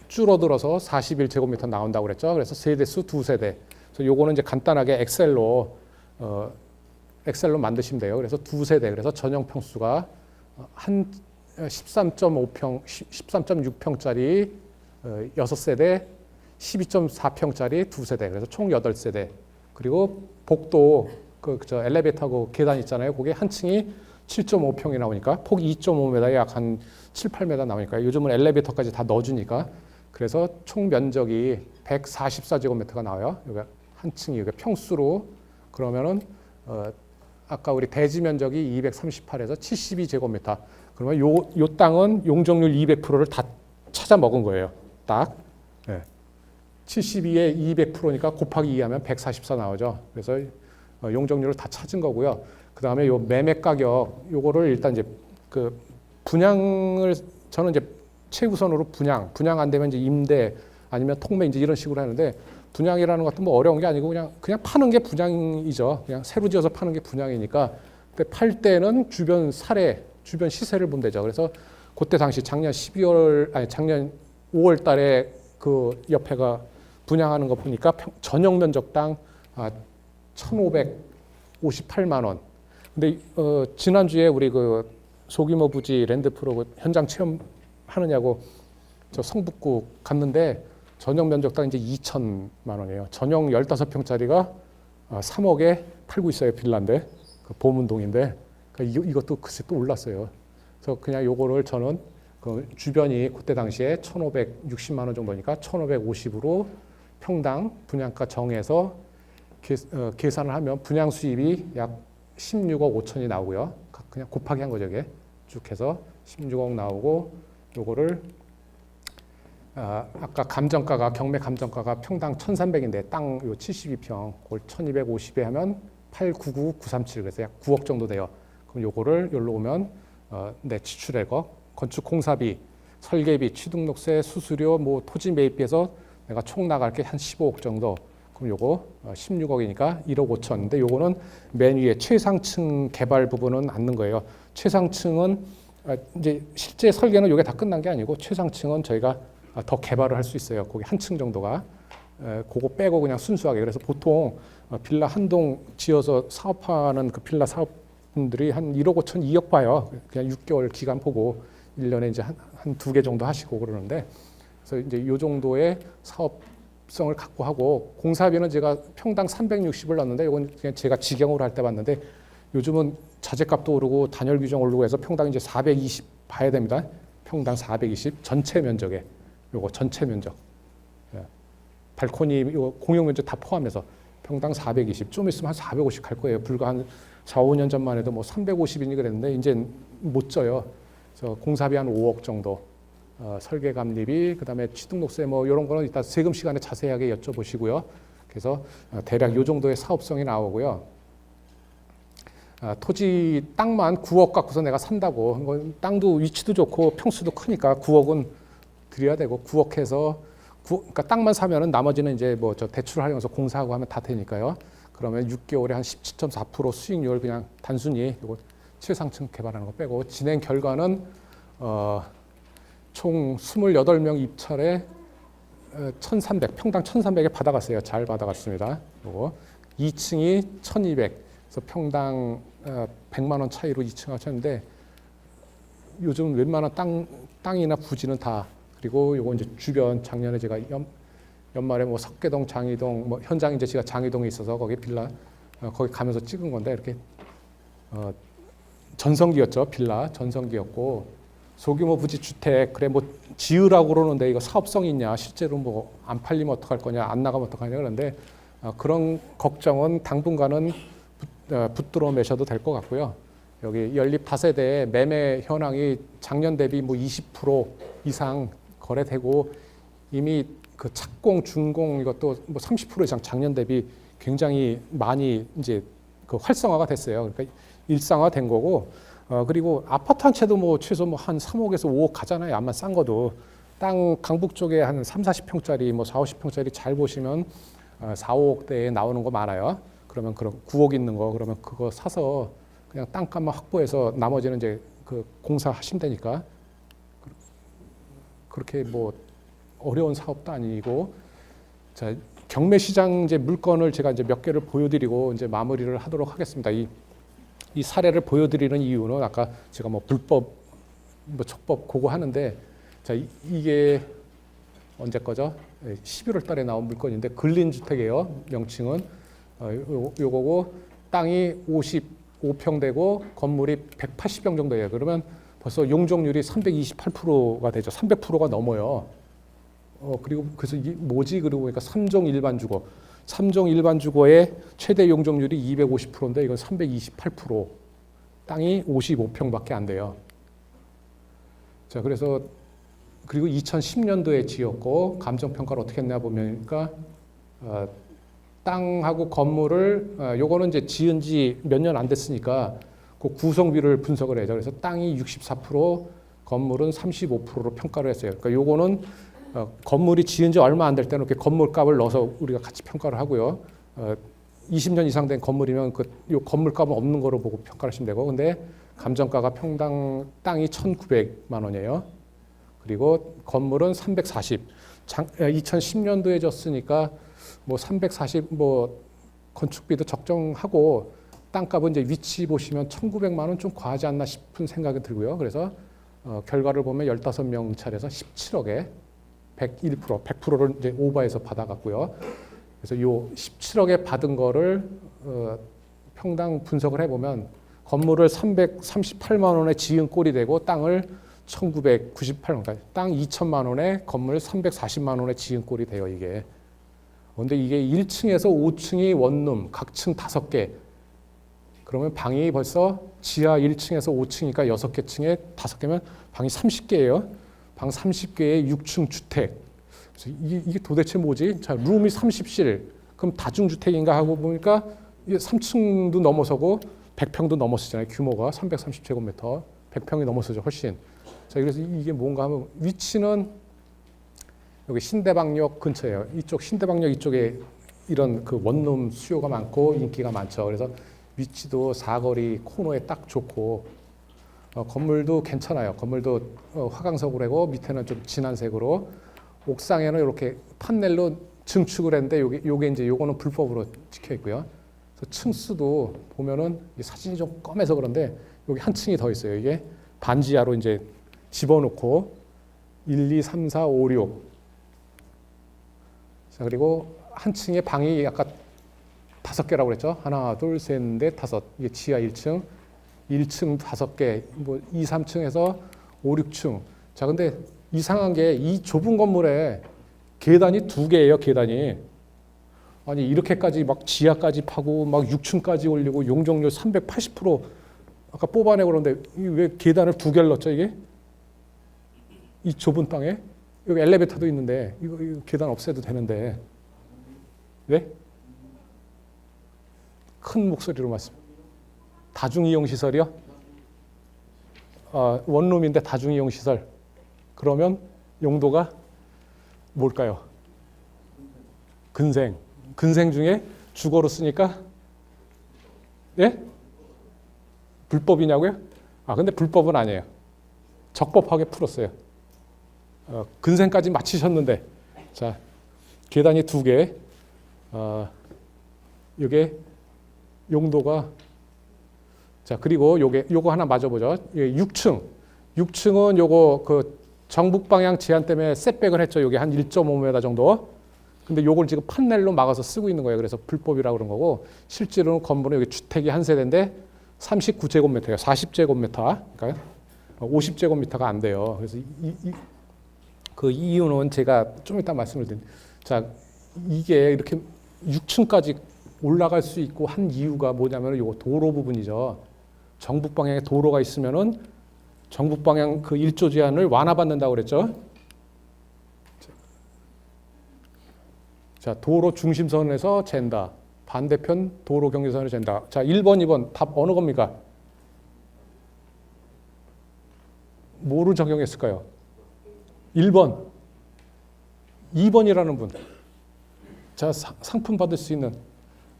줄어들어서 41제곱미터 나온다고 그랬죠. 그래서 세대수 2세대. 그래서 요거는 이제 간단하게 엑셀로 만드시면 돼요. 그래서 2세대. 그래서 전용 평수가 한 13.5평, 13.6평짜리 6세대, 12.4평짜리 2세대, 그래서 총 8세대. 그리고 복도 저 엘리베이터하고 계단 있잖아요. 그게 한 층이 7.5평이 나오니까 폭이 2.5m에 약 한 7, 8m 나오니까 요즘은 엘리베이터까지 다 넣어주니까 그래서 총 면적이 144제곱미터가 나와요. 여기 한 층이 여기 평수로 그러면은 아까 우리 대지 면적이 238에서 72제곱미터. 그러면 요 땅은 용적률 200%를 다 찾아 먹은 거예요. 딱. 네. 72에 200%니까 곱하기 2하면 144 나오죠. 그래서 용적률을 다 찾은 거고요. 그 다음에 요 매매 가격 요거를 일단 이제 그 분양을 저는 이제 최우선으로 분양 안 되면 이제 임대 아니면 통매 이제 이런 식으로 하는데 분양이라는 것도 뭐 어려운 게 아니고 그냥 파는 게 분양이죠. 그냥 새로 지어서 파는 게 분양이니까. 근데 팔 때는 주변 시세를 보면 되죠. 그래서 그때 당시 작년 5월 달에 그 옆에가 분양하는 거 보니까 전용 면적당 1,558만 원. 근데 지난주에 우리 그 소규모 부지 랜드프로 현장 체험하느냐고 저 성북구 갔는데 전용 면적당 이제 2천만 원이에요. 전용 15평짜리가 3억에 팔고 있어요. 빌라인데 그 보문동인데 그러니까 이것도 글쎄 또 올랐어요. 그래서 그냥 요거를 저는 그 주변이 그때 당시에 1,560만 원 정도니까 1,550으로 평당 분양가 정해서 계산을 하면 분양 수입이 약 16억 5천이 나오고요. 그냥 곱하기 한 거죠. 이게 쭉 해서 16억 나오고 요거를 아까 경매 감정가가 평당 1,300인데 땅 요 72평 그걸 1,250에 하면 899,937 그래서 약 9억 정도 돼요. 그럼 요거를 여기로 오면 내 지출액, 건축 공사비, 설계비, 취등록세, 수수료, 뭐 토지 매입비해서 내가 총 나갈 게 한 15억 정도. 그럼 요거 16억이니까 1억 5천인데 요거는 맨 위에 최상층 개발 부분은 안 넣은 거예요. 최상층은 이제 실제 설계는 요게 다 끝난 게 아니고 최상층은 저희가 더 개발을 할 수 있어요. 거기 한 층 정도가 그거 빼고 그냥 순수하게. 그래서 보통 빌라 한 동 지어서 사업하는 그 빌라 사업분들이 한 1억 5천, 2억 봐요. 그냥 6개월 기간 보고 1년에 이제 한 두 개 정도 하시고 그러는데 그래서 이제 요 정도의 사업성을 갖고 하고 공사비는 제가 평당 360을 넣었는데 이건 그냥 제가 직영으로 할 때 봤는데 요즘은 자재값도 오르고 단열 규정 오르고 해서 평당 이제 420 봐야 됩니다. 평당 420 전체 면적에 요거 전체 면적. 발코니 요 공용 면적 다 포함해서 평당 420. 좀 있으면 한 450 갈 거예요. 불과 한 4, 5년 전만 해도 뭐 350이니 그랬는데 이제 못 져요. 그래서 공사비 한 5억 정도. 설계 감리비, 그다음에 취등록세 뭐 이런 거는 이따 세금 시간에 자세하게 여쭤보시고요. 그래서 대략 요 정도의 사업성이 나오고요. 토지 땅만 9억 갖고서 내가 산다고. 땅도 위치도 좋고 평수도 크니까 9억은 드려야 되고 9억 해서 그러니까 땅만 사면은 나머지는 이제 뭐 저 대출을 활용해서 공사하고 하면 다 되니까요. 그러면 6개월에 한 17.4% 수익률 그냥 단순히 이거 최상층 개발하는 거 빼고 진행 결과는 총 28명 입찰에 1,300 평당 1,300에 받아갔어요. 잘 받아갔습니다. 요거 2층이 1,200 그래서 평당 100만 원 차이로 2층 하셨는데 요즘 웬만한 땅이나 부지는 다 그리고 요거 이제 주변 작년에 제가 연말에 뭐 석계동, 장이동 뭐 현장 이제 제가 장이동에 있어서 거기 빌라 거기 가면서 찍은 건데 이렇게 전성기였죠. 빌라 전성기였고 소규모 부지 주택 그래 뭐 지으라고 그러는데 이거 사업성이 있냐 실제로 뭐 안 팔리면 어떡할 거냐 안 나가면 어떡하냐 그런데 그런 걱정은 당분간은 붙들어 매셔도 될 것 같고요. 여기 연립 다세대 매매 현황이 작년 대비 뭐 20% 이상 거래되고 이미 그 착공 준공 이것도 뭐 30% 이상 작년 대비 굉장히 많이 이제 그 활성화가 됐어요. 그러니까 일상화된 거고 그리고 아파트 한 채도 뭐 최소 뭐 한 3억에서 5억 가잖아요. 암만 싼 거도 땅 강북 쪽에 한 3, 40평짜리 뭐 4, 50평짜리 잘 보시면 4, 5억대에 나오는 거 많아요. 그러면 그런 9억 있는 거 그러면 그거 사서 그냥 땅값만 확보해서 나머지는 이제 그 공사하시면 되니까 그렇게 뭐 어려운 사업도 아니고 자 경매 시장 이제 물건을 제가 이제 몇 개를 보여드리고 이제 마무리를 하도록 하겠습니다. 이 사례를 보여드리는 이유는 아까 제가 뭐 불법 뭐 촉법 그거 하는데 자 이게 언제 거죠? 11월 달에 나온 물건인데 근린주택이에요. 명칭은 요거고 땅이 55평 되고 건물이 180평 정도예요. 그러면 벌써 용적률이 328%가 되죠. 300%가 넘어요. 그리고 그래서 뭐지? 그러고 보니까 3종 일반 주거. 3종 일반 주거의 최대 용적률이 250%인데 이건 328%. 땅이 55평밖에 안 돼요. 자, 그래서 그리고 2010년도에 지었고 감정 평가를 어떻게 했냐 보니까 땅하고 건물을 요거는 이제 지은 지 몇 년 안 됐으니까 그 구성비를 분석을 해죠. 그래서 땅이 64%, 건물은 35%로 평가를 했어요. 그러니까 요거는 건물이 지은 지 얼마 안 될 때는 이렇게 건물값을 넣어서 우리가 같이 평가를 하고요. 20년 이상 된 건물이면 요 건물값은 없는 거로 보고 평가를 하시면 되고, 근데 감정가가 평당 땅이 1,900만 원이에요. 그리고 건물은 340. 2010년도에 졌으니까 뭐 340 뭐 건축비도 적정하고 땅값은 이제 위치 보시면 1,900만 원 좀 과하지 않나 싶은 생각이 들고요. 그래서 결과를 보면 15명 차례에서 17억에 101%, 100%를 이제 오버해서 받아갔고요. 그래서 요 17억에 받은 거를 평당 분석을 해보면 건물을 338만 원에 지은 꼴이 되고 땅을 1998원, 그러니까 땅 2천만 원에 건물 340만 원에 지은 꼴이 돼요, 이게. 근데 이게 1층에서 5층이 원룸, 각 층 5개. 그러면 방이 벌써 지하 1층에서 5층이니까 6개 층에 5개면 방이 30개예요. 방 30개에 6층 주택. 그래서 이게 도대체 뭐지? 자, 룸이 30실. 그럼 다중주택인가 하고 보니까 이게 3층도 넘어서고 100평도 넘었었잖아요. 규모가 330제곱미터. 100평이 넘었었죠, 훨씬. 자, 그래서 이게 뭔가 하면 위치는 여기 신대방역 근처예요. 이쪽 신대방역 이쪽에 이런 그 원룸 수요가 많고 인기가 많죠. 그래서 위치도 사거리 코너에 딱 좋고 건물도 괜찮아요. 건물도 화강석으로 하고 밑에는 좀 진한 색으로 옥상에는 이렇게 판넬로 증축을 했는데 요게 이제 요거는 불법으로 찍혀 있고요. 그래서 층수도 보면은 사진이 좀 검해서 그런데 여기 한 층이 더 있어요. 이게 반지하로 이제 집어넣고 1, 2, 3, 4, 5, 6. 자, 그리고 한 층에 방이 아까 5개라고 그랬죠. 하나, 둘, 셋, 넷, 다섯. 이게 지하 1층, 1층 5개, 뭐 2, 3층에서 5, 6층. 자, 근데 이상한 게 이 좁은 건물에 계단이 2개예요, 계단이. 아니, 이렇게까지 막 지하까지 파고 막 6층까지 올리고 용적률 380% 아까 뽑아내고 그러는데 왜 계단을 2개를 넣었죠, 이게? 이 좁은 땅에? 여기 엘리베이터도 있는데 이거 계단 없애도 되는데. 네? 큰 목소리로 말씀. 다중이용 시설이요? 원룸인데 다중이용 시설. 그러면 용도가 뭘까요? 근생. 근생 중에 주거로 쓰니까 네? 불법이냐고요? 근데 불법은 아니에요. 적법하게 풀었어요. 근생까지 마치셨는데 자, 계단이 2개. 요게 용도가 자, 그리고 요거 하나 맞아보죠. 6층. 6층은 요거 그 정북 방향 제한 때문에 셋백을 했죠. 요게 한 1.5m 정도. 근데 요걸 지금 판넬로 막아서 쓰고 있는 거예요. 그래서 불법이라고 그런 거고 실제로는 건물은 여기 주택이 한 세대인데 39제곱미터예요. 40제곱미터. 그러니까 50제곱미터가 안 돼요. 그래서 그 이유는 제가 좀 이따 말씀을 드릴게요. 자, 이게 이렇게 6층까지 올라갈 수 있고 한 이유가 뭐냐면 요 도로 부분이죠. 정북 방향에 도로가 있으면은 정북 방향 그 1조 제한을 완화받는다고 그랬죠. 자, 도로 중심선에서 잰다. 반대편 도로 경계선을 잰다. 자, 1번, 2번 답 어느 겁니까? 뭐를 적용했을까요? 1번. 2번이라는 분. 자, 상품 받을 수 있는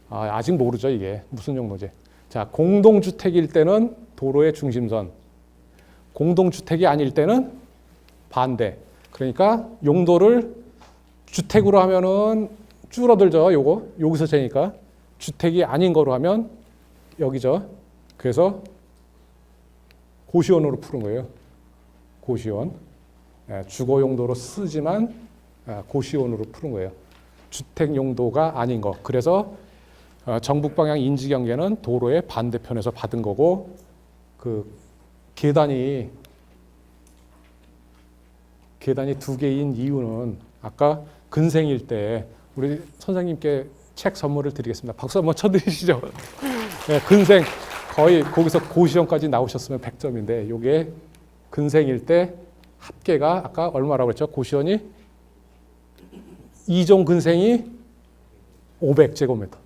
아직 모르죠, 이게. 무슨 용도지. 자, 공동주택일 때는 도로의 중심선. 공동주택이 아닐 때는 반대. 그러니까 용도를 주택으로 하면은 줄어들죠, 요거. 여기서 재니까. 주택이 아닌 거로 하면 여기죠. 그래서 고시원으로 푸는 거예요. 고시원. 주거 용도로 쓰지만 고시원으로 푸는 거예요. 주택 용도가 아닌 거. 그래서 정북 방향 인지 경계는 도로의 반대편에서 받은 거고, 그 계단이 두 개인 이유는 아까 근생일 때 우리 선생님께 책 선물을 드리겠습니다. 박수 한번 쳐드리시죠. 네, 근생 거의 거기서 고시원까지 나오셨으면 100점인데 요게 근생일 때 합계가 아까 얼마라고 했죠? 고시원이 2종 근생이 500제곱미터.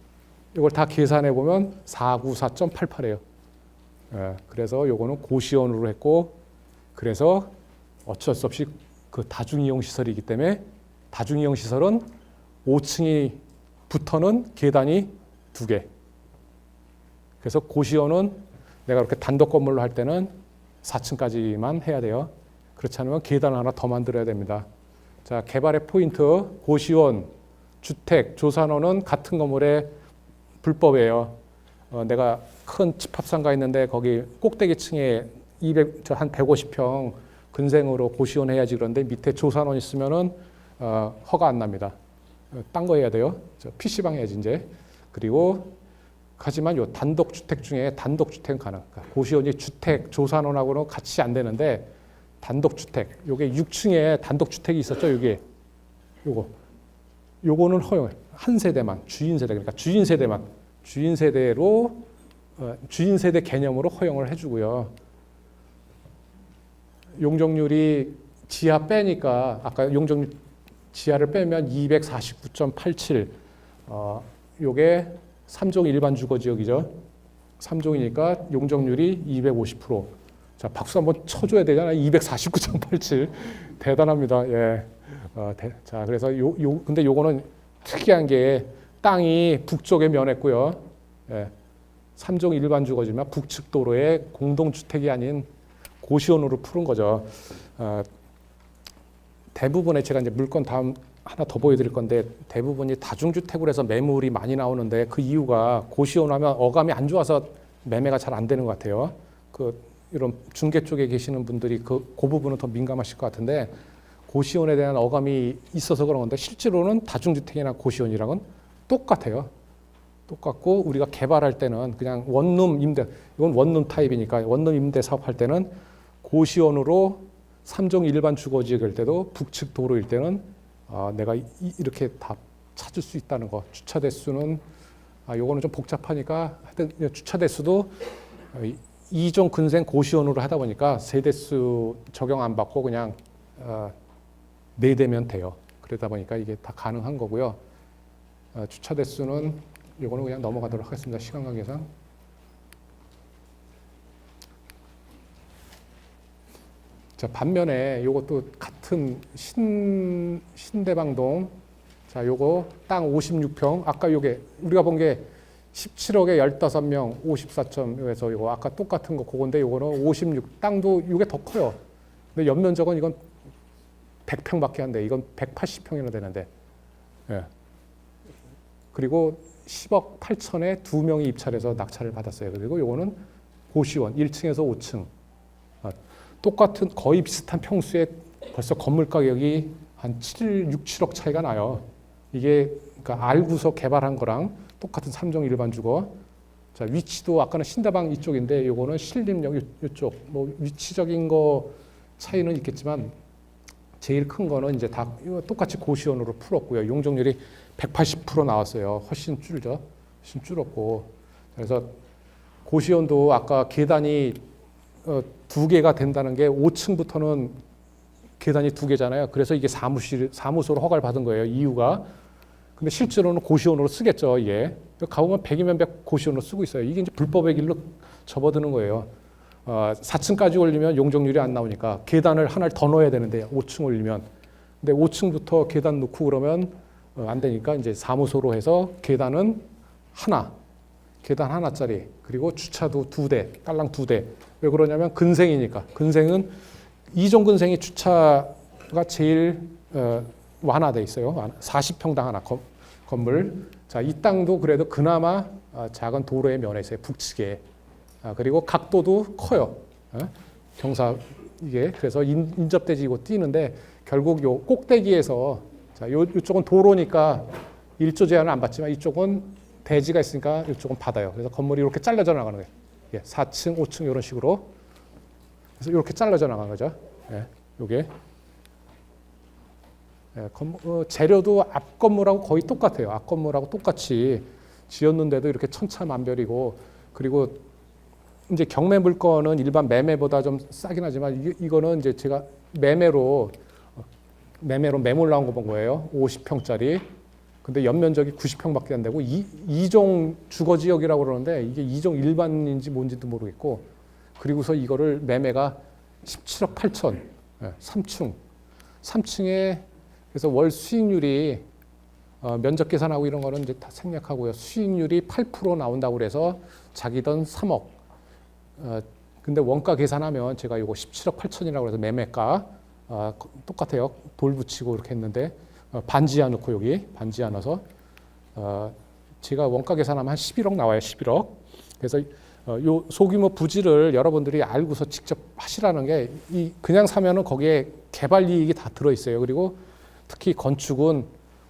이걸 다 계산해 보면 494.88이에요. 그래서 요거는 고시원으로 했고, 그래서 어쩔 수 없이 그 다중이용 시설이기 때문에 다중이용 시설은 5층이 붙어는 계단이 2개. 그래서 고시원은 내가 그렇게 단독 건물로 할 때는 4층까지만 해야 돼요. 그렇지 않으면 계단 하나 더 만들어야 됩니다. 자, 개발의 포인트. 고시원, 주택, 조산원은 같은 건물에 불법이에요. 내가 큰 집합상가 있는데 거기 꼭대기층에 한 150평 근생으로 고시원 해야지 그런데 밑에 조산원 있으면은 허가 안 납니다. 딴 거 해야 돼요. PC방 해야지 이제. 그리고 하지만 요 단독주택 중에 단독주택은 가능. 그러니까 고시원이 주택, 조산원하고는 같이 안 되는데 단독주택, 요게 6층에 단독주택이 있었죠. 요게 요거는 허용해. 한 세대만, 주인세대. 그러니까 주인세대만, 주인세대로 주인세대 개념으로 허용을 해주고요. 용적률이 지하 빼니까 아까 용적률 지하를 빼면 249.87. 요게 3종 일반 주거지역이죠. 3종이니까 용적률이 250%. 자, 박수 한번 쳐줘야 되잖아요. 249.87. 대단합니다. 예. 자, 그래서 근데 요거는 특이한 게 땅이 북쪽에 면했고요. 예. 3종 일반 주거지만 북측 도로에 공동주택이 아닌 고시원으로 푸른 거죠. 대부분의 제가 이제 물건 다음 하나 더 보여드릴 건데 대부분이 다중주택으로 해서 매물이 많이 나오는데 그 이유가 고시원 하면 어감이 안 좋아서 매매가 잘 안 되는 것 같아요. 이런 중개 쪽에 계시는 분들이 그 부분은 더 민감하실 것 같은데 고시원에 대한 어감이 있어서 그런 건데 실제로는 다중주택이나 고시원이랑은 똑같아요. 똑같고 우리가 개발할 때는 그냥 원룸 임대, 이건 원룸 타입이니까 원룸 임대 사업할 때는 고시원으로 3종 일반 주거지역일 때도 북측 도로일 때는 내가 이렇게 다 찾을 수 있다는 거. 주차 대수는 요거는 좀 복잡하니까 하여튼 주차 대수도 2종 근생 고시원으로 하다 보니까 세대수 적용 안 받고 그냥 4대면 돼요. 그러다 보니까 이게 다 가능한 거고요. 주차 대수는 요거는 그냥 넘어가도록 하겠습니다. 시간 관계상. 자, 반면에 요것도 같은 신대방동. 자, 요거 땅 56평. 아까 요게 우리가 본 게 17억에 15명 54점에서 요거 아까 똑같은 거 그건데 요거는 56. 땅도 요게 더 커요. 근데 연면적은 이건 100평밖에 안 돼. 이건 180평이나 되는데. 예. 그리고 10억 8천에 2명이 입찰해서 낙찰을 받았어요. 그리고 요거는 고시원 1층에서 5층. 똑같은 거의 비슷한 평수에 벌써 건물 가격이 한 6, 7억 차이가 나요. 이게 그러니까 알고서 개발한 거랑 똑같은 3종 일반 주거. 자, 위치도 아까는 신다방 이쪽인데 요거는 신림역 이쪽. 뭐 위치적인 거 차이는 있겠지만 제일 큰 거는 이제 다 똑같이 고시원으로 풀었고요. 용적률이 180% 나왔어요. 훨씬 줄죠. 훨씬 줄었고. 그래서 고시원도 아까 계단이 2개가 된다는 게 5층부터는 계단이 2개잖아요. 그래서 이게 사무소로 허가를 받은 거예요. 이유가. 근데 실제로는 고시원으로 쓰겠죠. 이게. 가보면 100이면 100 고시원으로 쓰고 있어요. 이게 이제 불법의 길로 접어드는 거예요. 4층까지 올리면 용적률이 안 나오니까 계단을 하나를 더 넣어야 되는데 5층 올리면. 근데 5층부터 계단 넣고 그러면 안 되니까 이제 사무소로 해서 계단은 계단 하나짜리. 그리고 주차도 2대, 깔랑 2대. 왜 그러냐면 근생이니까. 근생은 2종 근생이 주차가 제일 완화돼 있어요. 40평당 하나 건물. 자, 이 땅도 그래도 그나마 작은 도로에 면해 있어요. 북측에. 그리고 각도도 커요. 경사 이게 그래서 인접대지고 뛰는데 결국 요 꼭대기에서 자, 요쪽은 도로니까 일조 제한을 안 받지만 이쪽은 대지가 있으니까 이쪽은 받아요. 그래서 건물이 이렇게 잘라져 나가는 거예요. 예, 4층, 5층 이런 식으로. 그래서 이렇게 잘라져 나가는 거죠. 예, 요게. 예, 재료도 앞 건물하고 거의 똑같아요. 앞 건물하고 똑같이 지었는데도 이렇게 천차만별이고, 그리고 이제 경매 물건은 일반 매매보다 좀 싸긴 하지만 이거는 이제 제가 매매로 매물 나온 거 본 거예요. 50평짜리. 근데 연면적이 90평밖에 안 되고 2종 주거 지역이라고 그러는데 이게 2종 일반인지 뭔지도 모르겠고, 그리고서 이거를 매매가 17억 8천. 3층에 그래서 월 수익률이 면적 계산하고 이런 거는 이제 다 생략하고요. 수익률이 8% 나온다고 그래서 자기 돈 3억. 근데 원가 계산하면 제가 이거 17억 8천이라고 해서 매매가 똑같아요. 돌 붙이고 이렇게 했는데 반지하 넣고 여기 반지하 넣어서 제가 원가 계산하면 한 11억 나와요. 11억. 그래서 요 소규모 부지를 여러분들이 알고서 직접 하시라는 게, 이 그냥 사면은 거기에 개발 이익이 다 들어 있어요. 그리고 특히 건축은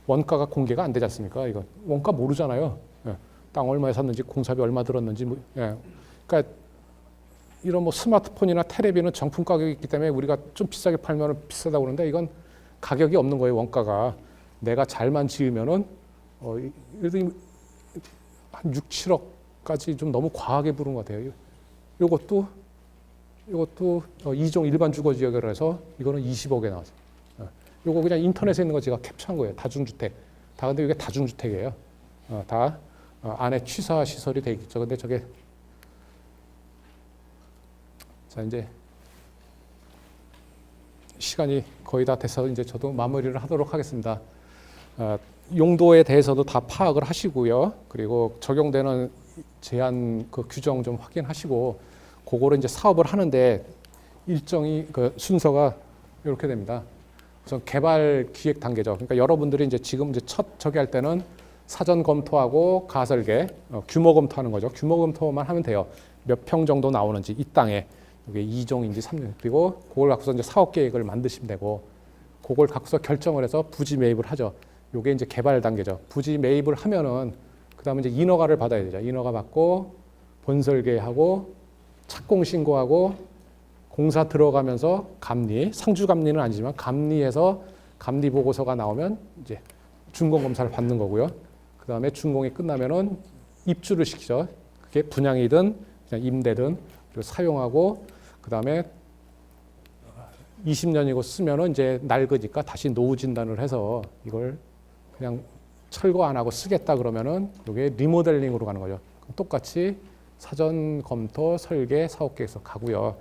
원가가 공개가 안 되지 않습니까? 이거 원가 모르잖아요. 예. 땅 얼마에 샀는지, 공사비 얼마 들었는지. 뭐, 예. 그러니까 이런 뭐 스마트폰이나 테레비는 정품 가격이 있기 때문에 우리가 좀 비싸게 팔면 비싸다고 그러는데 이건 가격이 없는 거예요. 원가가. 내가 잘만 지으면은 그래도 한 6, 7억까지 좀 너무 과하게 부른 것 같아요. 이것도 2종 일반 주거 지역이라 해서 이거는 20억에 나왔어요. 요거 그냥 인터넷에 있는 거 제가 캡처한 거예요. 다중주택. 다 근데 이게 다중주택이에요. 다 안에 취사 시설이 돼 있죠. 근데 저게 자 이제 시간이 거의 다 돼서 이제 저도 마무리를 하도록 하겠습니다. 용도에 대해서도 다 파악을 하시고요. 그리고 적용되는 제한 그 규정 좀 확인하시고, 그거를 이제 사업을 하는데 일정이 그 순서가 이렇게 됩니다. 우선 개발 기획 단계죠. 그러니까 여러분들이 이제 지금 이제 첫 저기 할 때는 사전 검토하고 가설계, 규모 검토하는 거죠. 규모 검토만 하면 돼요. 몇 평 정도 나오는지, 이 땅에 이게 2종인지 3종, 그리고 그걸 갖고서 이제 사업 계획을 만드시면 되고, 그걸 갖고서 결정을 해서 부지 매입을 하죠. 요게 이제 개발 단계죠. 부지 매입을 하면은 그다음에 이제 인허가를 받아야 되죠. 인허가 받고 본설계하고 착공 신고하고 공사 들어가면서 감리, 상주 감리는 아니지만 감리해서 감리 보고서가 나오면 이제 준공 검사를 받는 거고요. 그다음에 준공이 끝나면은 입주를 시키죠. 그게 분양이든 그냥 임대든, 그리고 사용하고, 그다음에 20년이고 쓰면은 이제 낡으니까 다시 노후 진단을 해서 이걸 그냥 철거 안 하고 쓰겠다 그러면은 이게 리모델링으로 가는 거죠. 똑같이 사전 검토, 설계, 사업 계획서 가고요.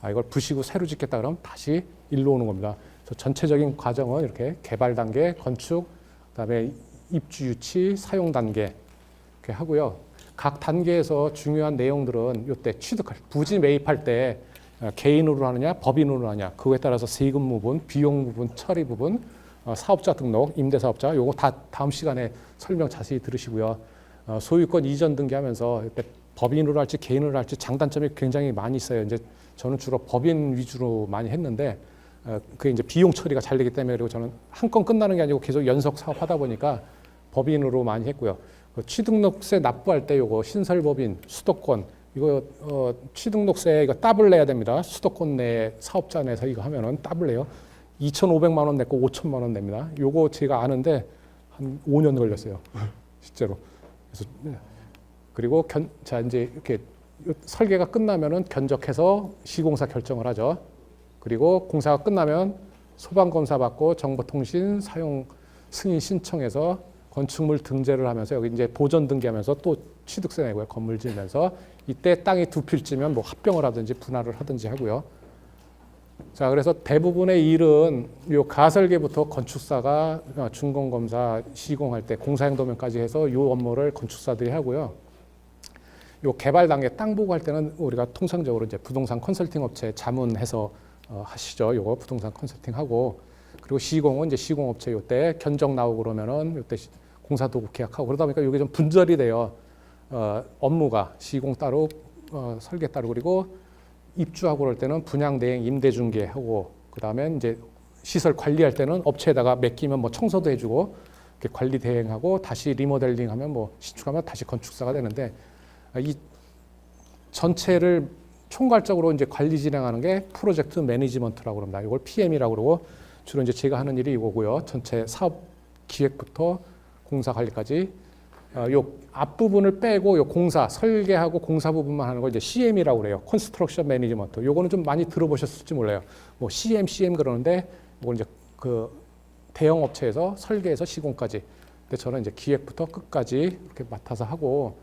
이걸 부시고 새로 짓겠다 그러면 다시 일로 오는 겁니다. 그래서 전체적인 과정은 이렇게 개발 단계, 건축, 그다음에 입주 유치, 사용 단계 이렇게 하고요. 각 단계에서 중요한 내용들은 이때 취득할 부지 매입할 때 개인으로 하느냐, 법인으로 하느냐, 그거에 따라서 세금 부분, 비용 부분, 처리 부분, 사업자 등록, 임대사업자, 요거 다 다음 시간에 설명 자세히 들으시고요. 소유권 이전 등기하면서 이때 법인으로 할지 개인으로 할지 장단점이 굉장히 많이 있어요. 이제 저는 주로 법인 위주로 많이 했는데 그게 이제 비용 처리가 잘 되기 때문에, 그리고 저는 한 건 끝나는 게 아니고 계속 연속 사업하다 보니까 법인으로 많이 했고요. 취등록세 납부할 때 요거 신설법인, 수도권 이거 취등록세 이거 따블 내야 됩니다. 수도권 내 사업자 내에서 이거 하면은 따블 내요. 2,500만 원 냈고 5천만 원 냅니다. 요거 제가 아는데 한 5년 걸렸어요. 실제로. 그래서 그리고 자 이제 이렇게 설계가 끝나면은 견적해서 시공사 결정을 하죠. 그리고 공사가 끝나면 소방검사 받고 정보통신 사용 승인 신청해서 건축물 등재를 하면서 여기 이제 보전 등기하면서 또 취득세 내고요. 건물 지으면서 이때 땅이 두 필지면 뭐 합병을 하든지 분할을 하든지 하고요. 자, 그래서 대부분의 일은 요 가설계부터 건축사가 준공검사 시공할 때 공사행도면까지 해서 요 업무를 건축사들이 하고요. 요 개발 단계 땅 보고 할 때는 우리가 통상적으로 이제 부동산 컨설팅 업체 자문해서 하시죠. 요거 부동산 컨설팅 하고, 그리고 시공은 이제 시공업체 요때 견적 나오고 그러면은 요때 공사도구 계약하고, 그러다 보니까 이게 좀 분절이 돼요. 업무가 시공 따로 설계 따로, 그리고 입주하고 그럴 때는 분양, 대행, 임대 중개하고 그다음에 이제 시설 관리할 때는 업체에다가 맡기면 뭐 청소도 해주고 이렇게 관리 대행하고 다시 리모델링하면 뭐 신축하면 다시 건축사가 되는데 이 전체를 총괄적으로 이제 관리 진행하는 게 프로젝트 매니지먼트라고 합니다. 이걸 PM이라고 그러고 주로 이제 제가 하는 일이 이거고요. 전체 사업 기획부터 공사 관리까지 요 앞부분을 빼고 요 공사 설계하고 공사 부분만 하는 걸 이제 CM이라고 그래요. 컨스트럭션 매니지먼트. 요거는 좀 많이 들어보셨을지 몰라요. 뭐 CM 그러는데 이건 이제 그 대형 업체에서 설계해서 시공까지. 근데 저는 이제 기획부터 끝까지 이렇게 맡아서 하고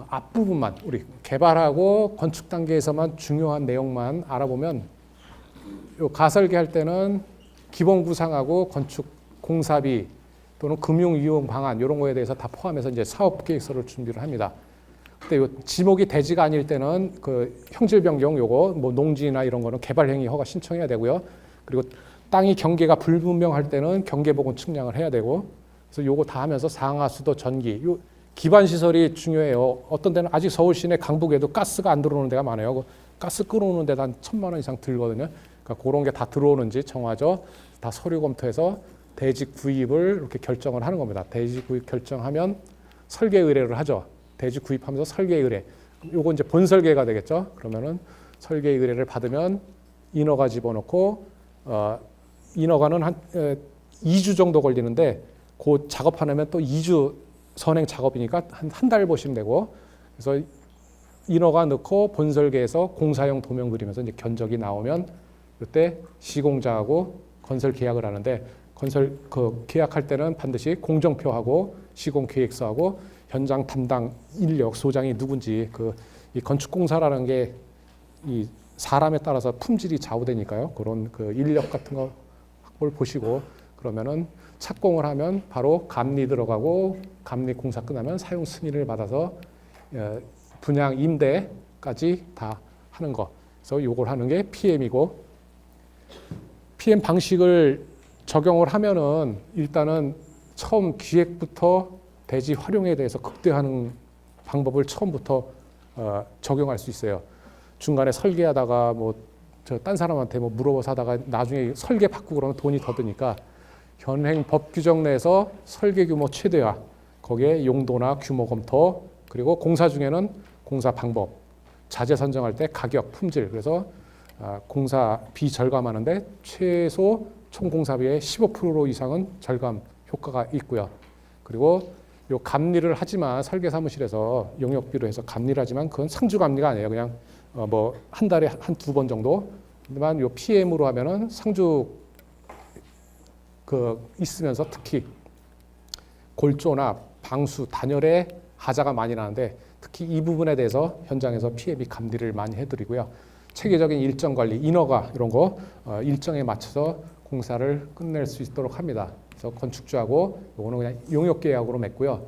앞부분만 우리 개발하고 건축 단계에서만 중요한 내용만 알아보면 요 가설계할 때는 기본 구상하고 건축 공사비 또는 금융 이용 방안 이런 거에 대해서 다 포함해서 이제 사업 계획서를 준비를 합니다. 근데 요 지목이 대지가 아닐 때는 그 형질 변경 요거 뭐 농지나 이런 거는 개발 행위 허가 신청해야 되고요. 그리고 땅이 경계가 불분명할 때는 경계 보건 측량을 해야 되고 그래서 요거 다 하면서 상하수도 전기 요 기반 시설이 중요해요. 어떤 데는 아직 서울 시내 강북에도 가스가 안 들어오는 데가 많아요. 그 가스 끌어오는 데도 한 1,000만 원 이상 들거든요. 그러니까 그런 게 다 들어오는지 정하죠. 다 서류 검토해서 대지 구입을 이렇게 결정을 하는 겁니다. 대지 구입 결정하면 설계 의뢰를 하죠. 대지 구입하면서 설계 의뢰. 요거 이제 본설계가 되겠죠. 그러면은 설계 의뢰를 받으면 인허가 집어넣고 인허가는 한 2주 정도 걸리는데 그 작업하려면 또 2주 선행 작업이니까 한 달 보시면 되고 그래서 인허가 넣고 본설계에서 공사용 도면 그리면서 이제 견적이 나오면 그때 시공자하고 건설 계약을 하는데 건설 그 계약할 때는 반드시 공정표하고 시공 계획서하고 현장 담당 인력 소장이 누군지 이 건축 공사라는 게 이 사람에 따라서 품질이 좌우되니까요. 그런 그 인력 같은 거 확보를 보시고 그러면은 착공을 하면 바로 감리 들어가고 감리 공사 끝나면 사용 승인을 받아서 분양 임대까지 다 하는 거. 그래서 요걸 하는 게 PM이고 PM 방식을 적용을 하면은 일단은 처음 기획부터 대지 활용에 대해서 극대화하는 방법을 처음부터 적용할 수 있어요. 중간에 설계하다가 뭐 저 딴 사람한테 뭐 물어봐서 하다가 나중에 설계 바꾸고 그러면 돈이 더 드니까 현행 법 규정 내에서 설계 규모 최대화, 거기에 용도나 규모 검토, 그리고 공사 중에는 공사 방법, 자재 선정할 때 가격, 품질, 그래서 공사비 절감하는데 최소 총 공사비의 15% 이상은 절감 효과가 있고요. 그리고 요 감리를 하지만 설계 사무실에서 용역비로 해서 감리를 하지만 그건 상주 감리가 아니에요. 그냥 뭐 한 달에 한 2번 정도. 하지만 요 PM으로 하면은 상주 그 있으면서 특히 골조나 방수, 단열에 하자가 많이 나는데 특히 이 부분에 대해서 현장에서 PM이 감리를 많이 해드리고요. 체계적인 일정 관리, 인허가 이런 거 일정에 맞춰서 공사를 끝낼 수 있도록 합니다. 그래서 건축주하고 이거는 그냥 용역 계약으로 맺고요.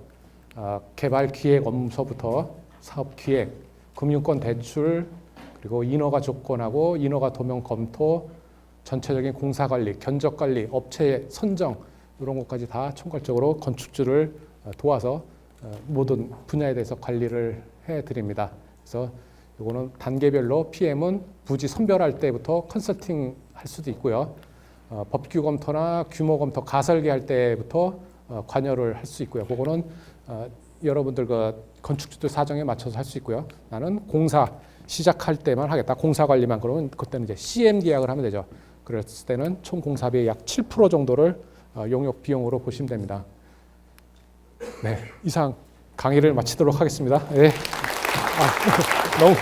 개발 기획 업무서부터 사업 기획, 금융권 대출, 그리고 인허가 조건하고 인허가 도면 검토, 전체적인 공사 관리, 견적 관리, 업체 선정 이런 것까지 다 총괄적으로 건축주를 도와서 모든 분야에 대해서 관리를 해드립니다. 그래서 이거는 단계별로 PM은 부지 선별할 때부터 컨설팅 할 수도 있고요. 법규 검토나 규모 검토, 가설계 할 때부터 관여를 할 수 있고요. 그거는 여러분들 그 건축주들 사정에 맞춰서 할 수 있고요. 나는 공사 시작할 때만 하겠다. 공사 관리만 그러면 그때는 이제 CM 계약을 하면 되죠. 그랬을 때는 총 공사비의 약 7% 정도를 용역 비용으로 보시면 됩니다. 네, 이상 강의를 마치도록 하겠습니다. 네. 너무